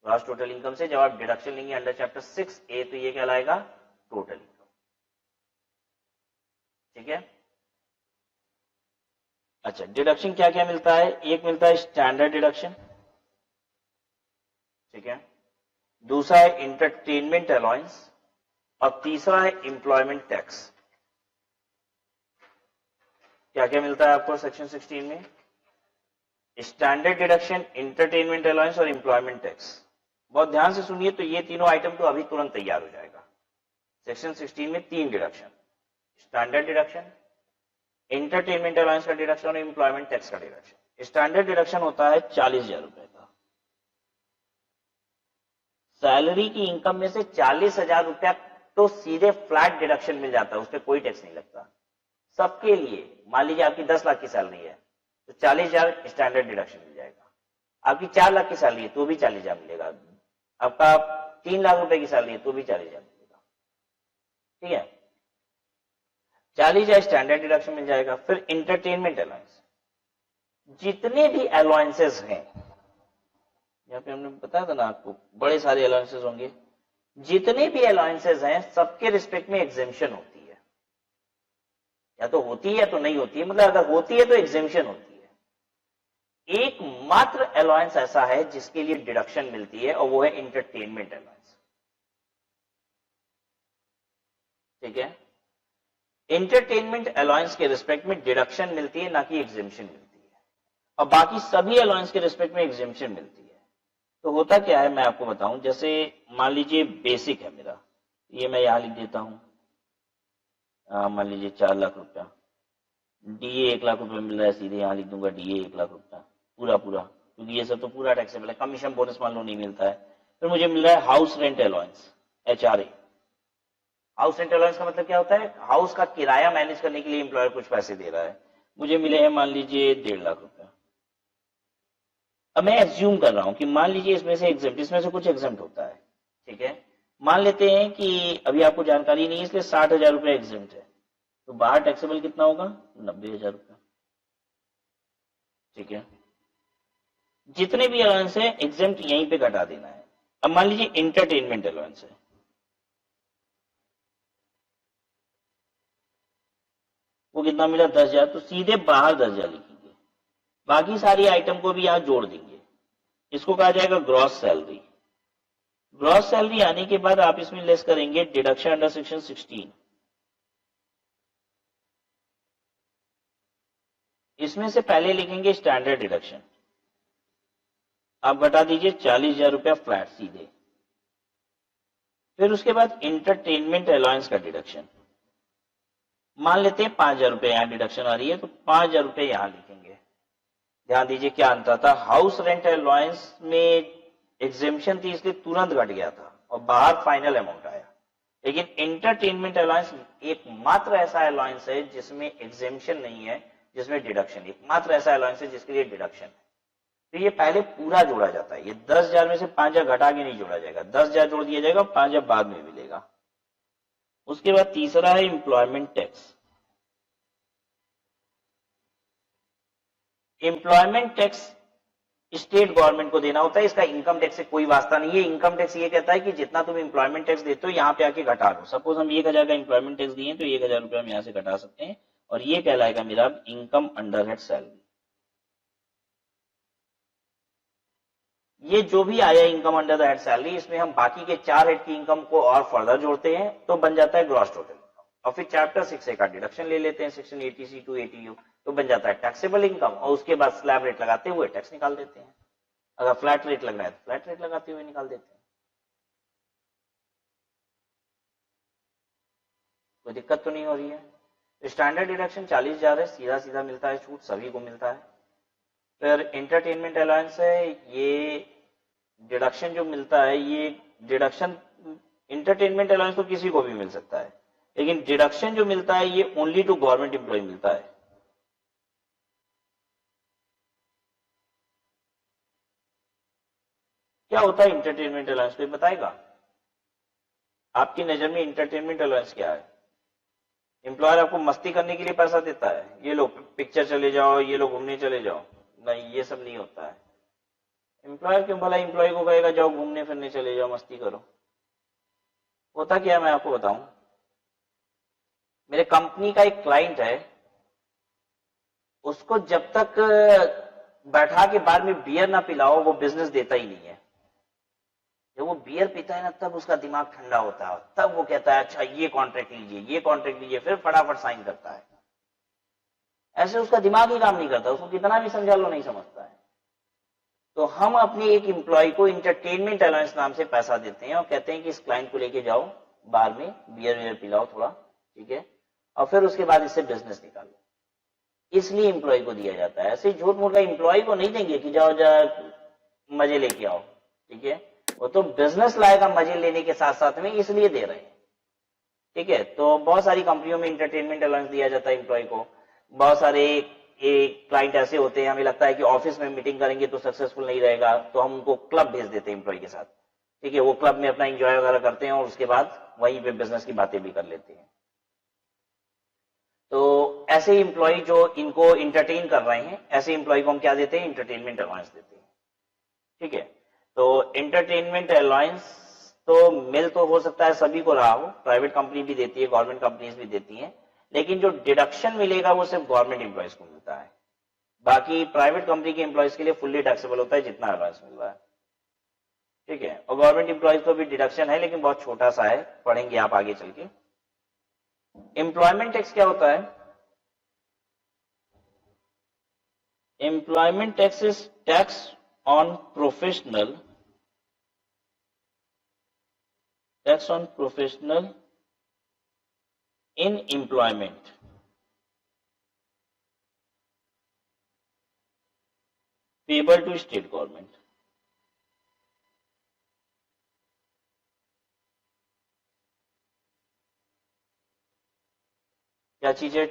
gross total income से जब आप डिडक्शन लेंगे अंडर चैप्टर 6A, तो ये कहलाएगा टोटल इनकम। ठीक है। अच्छा, डिडक्शन क्या क्या मिलता है, एक मिलता है स्टैंडर्ड डिडक्शन, ठीक है, दूसरा है इंटरटेनमेंट अलाउंस, और तीसरा है एम्प्लॉयमेंट टैक्स। क्या क्या मिलता है आपको सेक्शन 16 में, स्टैंडर्ड डिडक्शन, इंटरटेनमेंट अलाउंस और एम्प्लॉयमेंट टैक्स। बहुत ध्यान से सुनिए, तो ये तीनों आइटम तो अभी तुरंत तैयार हो जाएगा। सेक्शन 16 में 3 deduction, standard deduction, entertainment allowance का डिडक्शन और एम्प्लॉयमेंट टैक्स का डिडक्शन। स्टैंडर्ड डिडक्शन होता है 40,000 रुपए का। सैलरी की इनकम में से 40,000 रुपया तो सीधे फ्लैट डिडक्शन मिल जाता है, उस पर कोई टैक्स नहीं लगता सबके लिए। मान लीजिए आपकी 10 लाख की सैलरी है तो 40,000 स्टैंडर्ड डिडक्शन मिल जाएगा। आपकी 4 लाख की सैलरी है तो भी 40,000 मिलेगा। आपका 3 लाख रुपए की सैलरी है तो भी 40,000 मिलेगा। ठीक है, 40,000 स्टैंडर्ड डिडक्शन मिल जाएगा। फिर इंटरटेनमेंट अलाउंस, जितने भी अलाउंसेस हैं, यहाँ पे हमने बताया था ना आपको, बड़े सारे अलाउंसेस होंगे, जितने भी अलाउंसेस हैं सबके रिस्पेक्ट में एग्जेम्पशन होती है, या तो होती है या तो नहीं होती है, मतलब अगर होती है तो एग्जेम्पशन होती है। एकमात्र अलाउंस ऐसा है जिसके लिए डिडक्शन मिलती है और वो है इंटरटेनमेंट अलाउंस। ठीक है, इंटरटेनमेंट अलाउंस के रिस्पेक्ट में डिडक्शन मिलती है, ना कि एग्जेम्पशन मिलती है, और बाकी सभी अलाउंस के रिस्पेक्ट में एग्जेम्पशन मिलती है। तो होता क्या है मैं आपको बताऊं, जैसे मान लीजिए बेसिक है मेरा, ये मैं यहां लिख देता हूं, मान लीजिए 4 लाख रुपया, डीए 1 लाख रुपया मिल रहा है, सीधे यहां लिख दूंगा डीए 1 लाख रुपया पूरा पूरा, क्योंकि ये सब तो पूरा टैक्सेबल है। कमीशन बोनस मान लो नहीं मिलता है। फिर मुझे मिल रहा है house rent allowance, HRA। House rent allowance का मतलब क्या होता है, हाउस का किराया मैनेज करने के लिए एम्प्लॉयर कुछ पैसे दे रहा है, मुझे मिले हैं मान लीजिए 1.5 लाख रुपया। अब मैं एज्यूम कर रहा हूं कि मान लीजिए इसमें से कुछ एग्जेम्प्ट होता है। ठीक है, मान लेते हैं कि अभी आपको जानकारी नहीं है इसलिए 60,000 रुपया एग्जेम्प्ट है, तो बाहर टैक्सेबल कितना होगा, 90,000 रुपया। ठीक है, जितने भी अलाउंस है एग्जेम्प्ट यहीं पे घटा देना है। अब मान लीजिए इंटरटेनमेंट अलाउंस है, वो कितना मिला, 10,000, तो सीधे बाहर 10,000 लिखेंगे, बाकी सारी आइटम को भी यहां जोड़ देंगे। इसको कहा जाएगा ग्रॉस सैलरी। ग्रॉस सैलरी आने के बाद आप इसमें लेस करेंगे डिडक्शन अंडर सेक्शन 16। इसमें से पहले लिखेंगे स्टैंडर्ड डिडक्शन, आप घटा दीजिए 40,000 रुपया फ्लैट सीधे। फिर उसके बाद इंटरटेनमेंट अलाउंस का डिडक्शन, मान लेते हैं 5,000 रुपए यहां डिडक्शन आ रही है तो 5,000 रुपए यहां लिखेंगे। ध्यान दीजिए क्या अंतर था, हाउस रेंट अलाउंस में एग्जेम्पशन थी इसलिए तुरंत घट गया था और बाहर फाइनल अमाउंट आया, लेकिन इंटरटेनमेंट अलाउंस एकमात्र ऐसा अलाउंस है जिसमें एग्जेम्पशन नहीं है, जिसमें डिडक्शन, एकमात्र ऐसा अलाउंस है जिसके लिए डिडक्शन है। तो ये पहले पूरा जोड़ा जाता है, ये 10,000 में से 5,000 घटा के नहीं जोड़ा जाएगा, 10,000 जोड़ दिया जाएगा, 5,000 बाद में मिलेगा। उसके बाद तीसरा है employment tax. Employment tax state government को देना होता है, इसका इनकम टैक्स से कोई वास्ता नहीं है। इनकम टैक्स ये कहता है कि जितना तुम एम्प्लॉयमेंट टैक्स देते हो यहाँ पे आके घटा लो। सपोज हम 1,000 का एम्प्लॉयमेंट टैक्स दिए तो 1,000 रुपया हम यहाँ से घटा सकते हैं और ये कहलाएगा मेरा इनकम अंडर हेड सैलरी। ये जो भी आया income under the head salary, इसमें हम बाकी के 4 हेड की इनकम को और फर्दर जोड़ते हैं तो बन जाता है ग्रॉस टोटल इनकम, और फिर चैप्टर 6A का डिडक्शन ले लेते हैं, सेक्शन 80C to 80U, तो बन जाता है टैक्सेबल इनकम, और उसके बाद स्लैब रेट लगाते हुए टैक्स निकाल देते हैं। अगर फ्लैट रेट लग रहा है तो फ्लैट रेट लगाते हुए निकाल देते हैं। कोई दिक्कत तो नहीं हो रही है।
स्टैंडर्ड डिडक्शन 40,000 है, सीधा सीधा मिलता है, छूट सभी को मिलता है। फिर एंटरटेनमेंट अलाउंस है, ये डिडक्शन जो मिलता है, ये डिडक्शन एंटरटेनमेंट अलाउंस तो किसी को भी मिल सकता है, लेकिन डिडक्शन जो मिलता है ये ओनली टू गवर्नमेंट एम्प्लॉय मिलता है। क्या होता है एंटरटेनमेंट अलाउंस, कोई बताएगा? आपकी नजर में एंटरटेनमेंट अलाउंस क्या है? एम्प्लॉयर आपको मस्ती करने के लिए पैसा देता है, ये लोग पिक्चर चले जाओ, ये लोग घूमने चले जाओ, नहीं, ये सब नहीं होता है। एम्प्लॉयर क्यों भला एम्प्लॉय को कहेगा जाओ घूमने फिरने चले जाओ, मस्ती करो? होता क्या है मैं आपको बताऊं। मेरे कंपनी का एक क्लाइंट है, उसको जब तक बैठा के बाद में बियर ना पिलाओ वो बिजनेस देता ही नहीं है। जब वो बियर पीता है ना तब उसका दिमाग ठंडा होता है, तब वो कहता है अच्छा ये कॉन्ट्रैक्ट लीजिए, ये कॉन्ट्रैक्ट लीजिए, फिर फटाफट साइन करता है। ऐसे उसका दिमाग ही काम नहीं करता, उसको कितना भी समझा लो नहीं समझता है। तो हम अपने एक एम्प्लॉय को इंटरटेनमेंट अलाउंस नाम से पैसा देते हैं और कहते हैं कि इस क्लाइंट को लेके जाओ बार में बियर वियर पिलाओ थोड़ा, ठीक है, और फिर उसके बाद इससे बिजनेस निकालो। इसलिए एम्प्लॉय को दिया जाता है। ऐसे झूठ मूठ का एम्प्लॉय को नहीं देंगे कि जाओ मजे लेके आओ, ठीक है, वो तो बिजनेस लाएगा मजे लेने के साथ साथ में, इसलिए दे रहे हैं, ठीक है। तो बहुत सारी कंपनियों में इंटरटेनमेंट अलाउंस दिया जाता है एम्प्लॉय को। बहुत सारे एक क्लाइंट ऐसे होते हैं, हमें लगता है कि ऑफिस में मीटिंग करेंगे तो सक्सेसफुल नहीं रहेगा, तो हम उनको क्लब भेज देते हैं एम्प्लॉय के साथ, ठीक है, वो क्लब में अपना एंजॉय वगैरह करते हैं और उसके बाद वहीं पे बिजनेस की बातें भी कर लेते हैं। तो ऐसे एम्प्लॉय जो इनको इंटरटेन कर रहे हैं, ऐसे एम्प्लॉय को हम क्या देते हैं, इंटरटेनमेंट अलाउंस देते हैं, ठीक है। तो इंटरटेनमेंट अलाउंस तो मिल तो हो सकता है सभी को रहा हो, प्राइवेट कंपनी भी देती है, गवर्नमेंट कंपनीज भी देती हैं, लेकिन जो डिडक्शन मिलेगा वो सिर्फ गवर्नमेंट एम्प्लॉयज को मिलता है। बाकी प्राइवेट कंपनी के एम्प्लॉयज के लिए फुल्ली टैक्सेबल होता है जितना अलाउंस मिल रहा है, ठीक है। और गवर्नमेंट एम्प्लॉयज को भी डिडक्शन है, लेकिन बहुत छोटा सा है, पढ़ेंगे आप आगे चल के। एम्प्लॉयमेंट टैक्स क्या होता है? Employment tax is tax on professional in employment payable to state government। क्या चीज है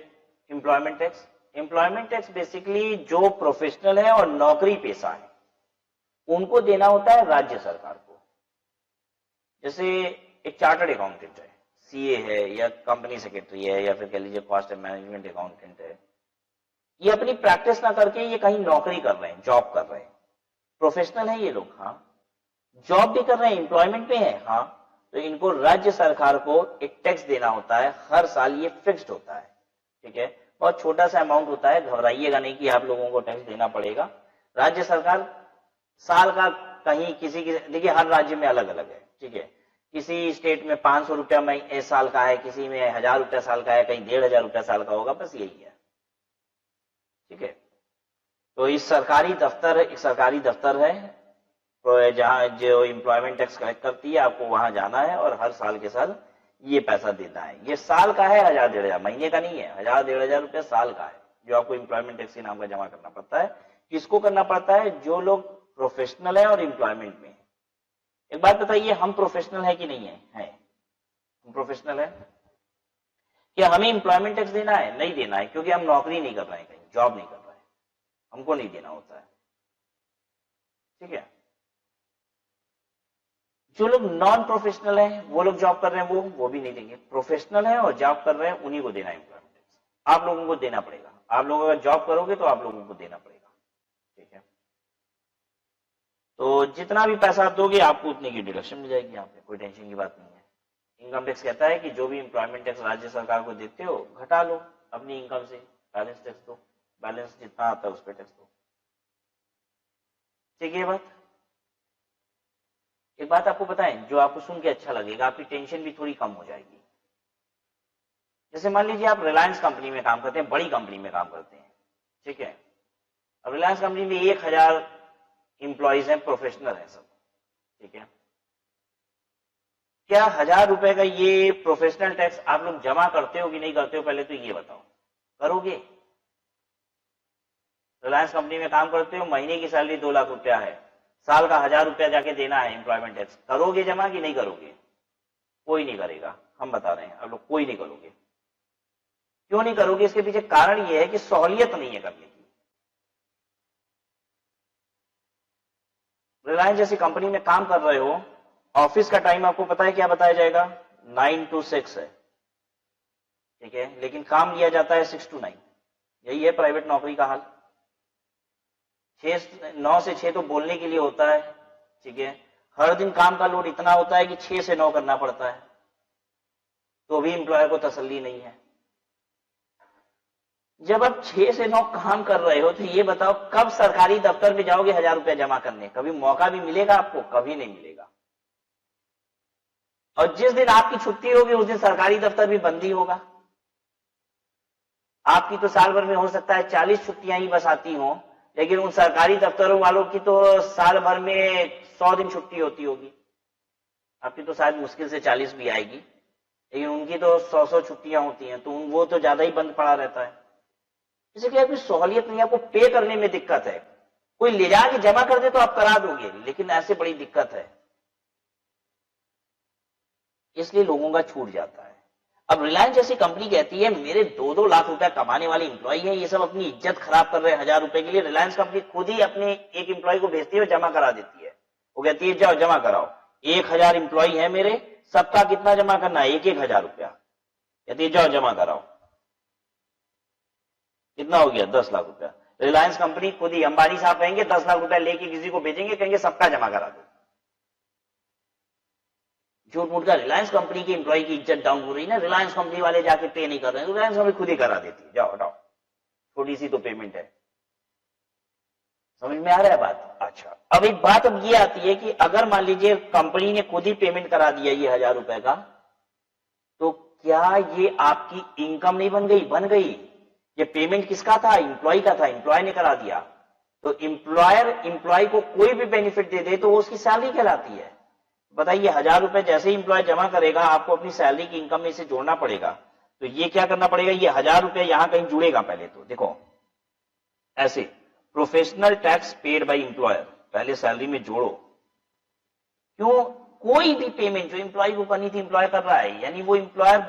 employment tax? Employment tax basically जो प्रोफेशनल है और नौकरी पेशा है उनको देना होता है राज्य सरकार को। जैसे एक चार्टर्ड अकाउंटेंट है, सीए है, या कंपनी सेक्रेटरी है, या फिर कह लीजिए कॉस्ट एंड मैनेजमेंट अकाउंटेंट है, ये अपनी प्रैक्टिस ना करके ये कहीं नौकरी कर रहे हैं, जॉब कर रहे हैं, प्रोफेशनल है ये लोग, हाँ, जॉब भी कर रहे हैं, एम्प्लॉयमेंट में है, हाँ, तो इनको राज्य सरकार को एक टैक्स देना होता है हर साल, ये फिक्स्ड होता है, ठीक है, बहुत छोटा सा अमाउंट होता है, घबराइएगा नहीं कि आप लोगों को टैक्स देना पड़ेगा। राज्य सरकार साल का कहीं किसी देखिए हर राज्य में अलग अलग है, ठीक है, किसी स्टेट में 500 रुपया में साल का है, किसी में 1000 रुपया साल का है, कहीं 1500 रुपया साल का होगा, बस यही है, ठीक है। तो इस सरकारी दफ्तर एक सरकारी दफ्तर है तो जहां जो एम्प्लॉयमेंट टैक्स कलेक्ट करती है, आपको वहां जाना है और हर साल के साल ये पैसा देना है। ये साल का है, 1000-1500, महीने का नहीं है, 1000-1500 रुपया साल का है जो आपको एम्प्लॉयमेंट टैक्स के नाम का जमा करना पड़ता है। किसको करना पड़ता है? जो लोग प्रोफेशनल है और एम्प्लॉयमेंट में। एक बात बताइए, हम प्रोफेशनल है कि नहीं है? हम प्रोफेशनल है क्या? हमें एम्प्लॉयमेंट टैक्स देना है? नहीं देना है, क्योंकि हम नौकरी नहीं कर रहे हैं, कहीं जॉब नहीं कर रहे हैं, हमको नहीं देना होता है, ठीक है। जो लोग नॉन प्रोफेशनल हैं, वो लोग जॉब कर रहे हैं, वो भी नहीं देंगे। प्रोफेशनल है और जॉब कर रहे हैं, उन्हीं को देना है एम्प्लॉयमेंट टैक्स। आप लोगों को देना पड़ेगा, आप लोग अगर जॉब करोगे तो आप लोगों को देना पड़ेगा, ठीक है। तो जितना भी पैसा आप दोगे आपको उतने की डिडक्शन मिल जाएगी, यहाँ पे कोई टेंशन की बात नहीं है। इनकम टैक्स कहता है कि जो भी एम्प्लॉयमेंट टैक्स राज्य सरकार को देते हो घटा लो अपनी इनकम से, बैलेंस टैक्स दो, बैलेंस जितना आता है उस पर टैक्स दो, ठीक है। बात एक बात आपको बताएं जो आपको सुन के अच्छा लगेगा, आपकी टेंशन भी थोड़ी कम हो जाएगी। जैसे मान लीजिए आप रिलायंस कंपनी में काम करते हैं, बड़ी कंपनी में काम करते हैं, ठीक है। अब रिलायंस कंपनी में 1000 एम्प्लॉइज हैं, प्रोफेशनल है सब, ठीक है। क्या 1000 रुपए का ये प्रोफेशनल टैक्स आप लोग जमा करते हो कि नहीं करते हो? पहले तो ये बताओ, करोगे? रिलायंस कंपनी में काम करते हो, महीने की सैलरी 2 लाख रुपया है, साल का 1000 रुपया जाके देना है एम्प्लॉयमेंट टैक्स, करोगे जमा कि नहीं करोगे? कोई नहीं करेगा, हम बता रहे हैं, आप लोग कोई नहीं करोगे। क्यों नहीं करोगे? इसके पीछे कारण यह है कि सहूलियत नहीं है करने की। रिलायंस जैसी कंपनी में काम कर रहे हो, ऑफिस का टाइम आपको पता है क्या बताया जाएगा? 9 to 6 है, ठीक है, लेकिन काम लिया जाता है 6 to 9। यही है प्राइवेट नौकरी का हाल। 9 से 6 तो बोलने के लिए होता है, ठीक है, हर दिन काम का लोड इतना होता है कि 6 से 9 करना पड़ता है, तो भी एम्प्लॉयर को तसल्ली नहीं है। जब आप 6 से 9 काम कर रहे हो तो ये बताओ कब सरकारी दफ्तर में जाओगे 1000 रुपया जमा करने? कभी मौका भी मिलेगा आपको? कभी नहीं मिलेगा। और जिस दिन आपकी छुट्टी होगी उस दिन सरकारी दफ्तर भी बंद ही होगा। आपकी तो साल भर में हो सकता है 40 छुट्टियां ही बस आती हों, लेकिन उन सरकारी दफ्तरों वालों की तो साल भर में 100 दिन छुट्टी होती होगी। आपकी तो शायद मुश्किल से 40 भी आएगी, लेकिन उनकी तो 100 छुट्टियां होती हैं, तो वो तो ज्यादा ही बंद पड़ा रहता है। इसलिए आपकी सहूलियत नहीं, आपको पे करने में दिक्कत है। कोई ले जाके जमा कर दे तो आप करा दोगे, लेकिन ऐसे बड़ी दिक्कत है, इसलिए लोगों का छूट जाता है। अब रिलायंस जैसी कंपनी कहती है मेरे 2-2 लाख रुपया कमाने वाले इंप्लॉय हैं, ये सब अपनी इज्जत खराब कर रहे हैं 1000 रुपए के लिए। रिलायंस कंपनी खुद ही अपने एक इंप्लॉय को भेजती है, जमा करा देती है। वो कहती है जाओ जमा कराओ, 1000 इंप्लॉय है मेरे, सबका कितना जमा करना है? 1-1000 रुपया। कहती है जाओ जमा कराओ, कितना हो गया? 10 लाख रुपया। रिलायंस कंपनी खुद ही, अंबानी साहब कहेंगे 10 लाख रुपया लेके किसी को भेजेंगे, कहेंगे सबका जमा करा दो। झूठ मूठ का रिलायंस कंपनी की इंप्लॉय की इज्जत डाउन हो रही है ना, रिलायंस कंपनी वाले जाके पे नहीं कर रहे हैं, रिलायंस कंपनी खुद ही करा देती है, जाओ हटाओ, थोड़ी सी तो पेमेंट है। समझ में आ रहा है बात? अच्छा, अब एक बात अब ये आती है कि अगर मान लीजिए कंपनी ने खुद ही पेमेंट करा दिया ये 1000 रुपए का, तो क्या ये आपकी इनकम नहीं बन गई? बन गई। ये पेमेंट किसका था? इंप्लॉय का था, इंप्लॉय ने करा दिया। तो इंप्लॉयर इंप्लॉय को कोई भी बेनिफिट दे दे तो वो उसकी सैलरी कहलाती है। बताइए 1000 रुपए जैसे ही इंप्लॉय जमा करेगा, आपको अपनी सैलरी की इनकम में इसे जोड़ना पड़ेगा। तो ये क्या करना पड़ेगा? ये 1000 रुपए यहां कहीं जुड़ेगा। पहले तो देखो ऐसे, professional tax paid by employer, पहले सैलरी में जोड़ो। क्यों? कोई भी पेमेंट जो इंप्लॉय को करनी थी इंप्लॉय कर रहा है, यानी वो इंप्लॉयर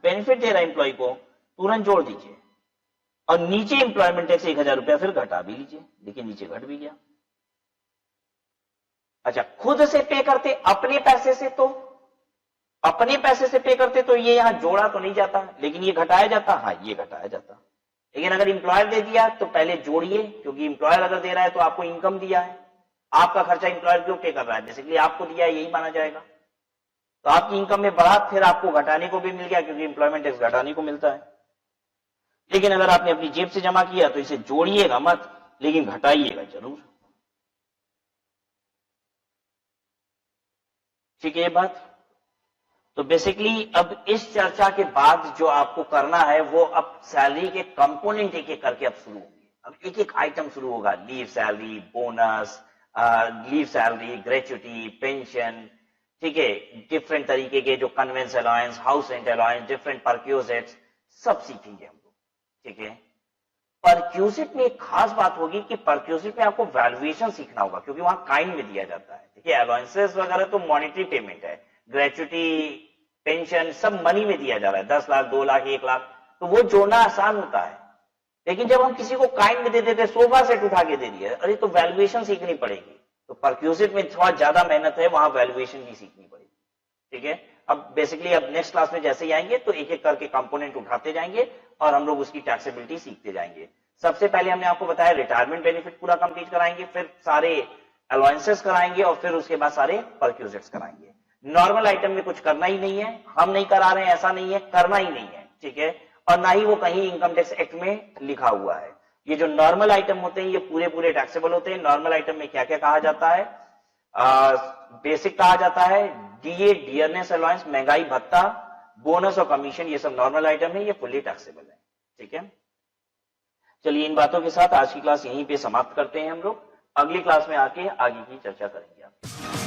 बेनिफिट दे रहा है इंप्लॉय को, तुरंत जोड़ दीजिए। और नीचे इंप्लॉयमेंट टैक्स 1000 रुपया फिर घटा भी लीजिए। देखिए नीचे घट भी गया। अच्छा, खुद से पे करते अपने पैसे से, तो अपने पैसे से पे करते तो ये यहां जोड़ा तो नहीं जाता, लेकिन ये घटाया जाता। हाँ, ये घटाया जाता। लेकिन अगर इंप्लॉयर दे दिया तो पहले जोड़िए, क्योंकि इंप्लॉयर अगर दे रहा है तो आपको इनकम दिया है, आपका खर्चा इंप्लॉयर क्यों पे कर रहा है? बेसिकली आपको दिया है, यही माना जाएगा। तो आपकी इनकम में बढ़ा, फिर आपको घटाने को भी मिल गया, क्योंकि इंप्लॉयमेंट टैक्स घटाने को मिलता है। लेकिन अगर आपने अपनी जेब से जमा किया तो इसे जोड़िएगा मत, लेकिन घटाइएगा जरूर। ठीक है ये बात? तो बेसिकली अब इस चर्चा के बाद जो आपको करना है वो अब सैलरी के कंपोनेंट एक एक करके अब शुरू होंगे। अब एक एक आइटम शुरू होगा, leave salary, bonus, leave salary, gratuity, pension, ठीक है, डिफरेंट तरीके के जो convince allowance, house rent allowance, different perquisites, सब सीखेंगे हम लोग। ठीक है, परक्यूजिट में एक खास बात होगी कि परक्यूजिट में आपको वैल्यूएशन सीखना होगा, क्योंकि वहां काइंड में दिया जाता है। ठीक है, अलाउंसेस वगैरह तो मॉनेटरी पेमेंट है, ग्रेच्युटी, पेंशन सब मनी में दिया जा रहा है, 10 लाख, 2 लाख, 1 लाख, तो वो जोड़ना आसान होता है। लेकिन जब हम किसी को काइंड में दे देते, सोफा सेट उठा के दे दिया, अरे तो वैल्यूएशन सीखनी पड़ेगी। तो परक्यूजिट में थोड़ा ज्यादा मेहनत है, वहां वैल्यूएशन भी सीखनी पड़ेगी। ठीक है, अब बेसिकली अब नेक्स्ट क्लास में जैसे ही आएंगे तो एक एक करके कंपोनेंट उठाते जाएंगे और हम लोग उसकी टैक्सेबिलिटी सीखते जाएंगे। सबसे पहले हमने आपको बताया रिटायरमेंट बेनिफिट पूरा कंप्लीट कराएंगे, फिर सारे अलाउंसेस कराएंगे और फिर उसके बाद सारे परक्यूजिट्स कराएंगे। नॉर्मल आइटम में कुछ करना ही नहीं है, हम नहीं करा रहे हैं ऐसा नहीं है, करना ही नहीं है। ठीक है, और ना ही वो कहीं इनकम टैक्स एक्ट में लिखा हुआ है। ये जो नॉर्मल आइटम होते हैं ये पूरे पूरे टैक्सेबल होते हैं। नॉर्मल आइटम में क्या क्या कहा जाता है? बेसिक कहा जाता है, डीए, डियरनेस अलाउंस, महंगाई भत्ता, बोनस और कमीशन, ये सब नॉर्मल आइटम है, ये फुल्ली टैक्सेबल है। ठीक है, चलिए इन बातों के साथ आज की क्लास यहीं पे समाप्त करते हैं हम लोग। अगली क्लास में आके आगे की चर्चा करेंगे आप।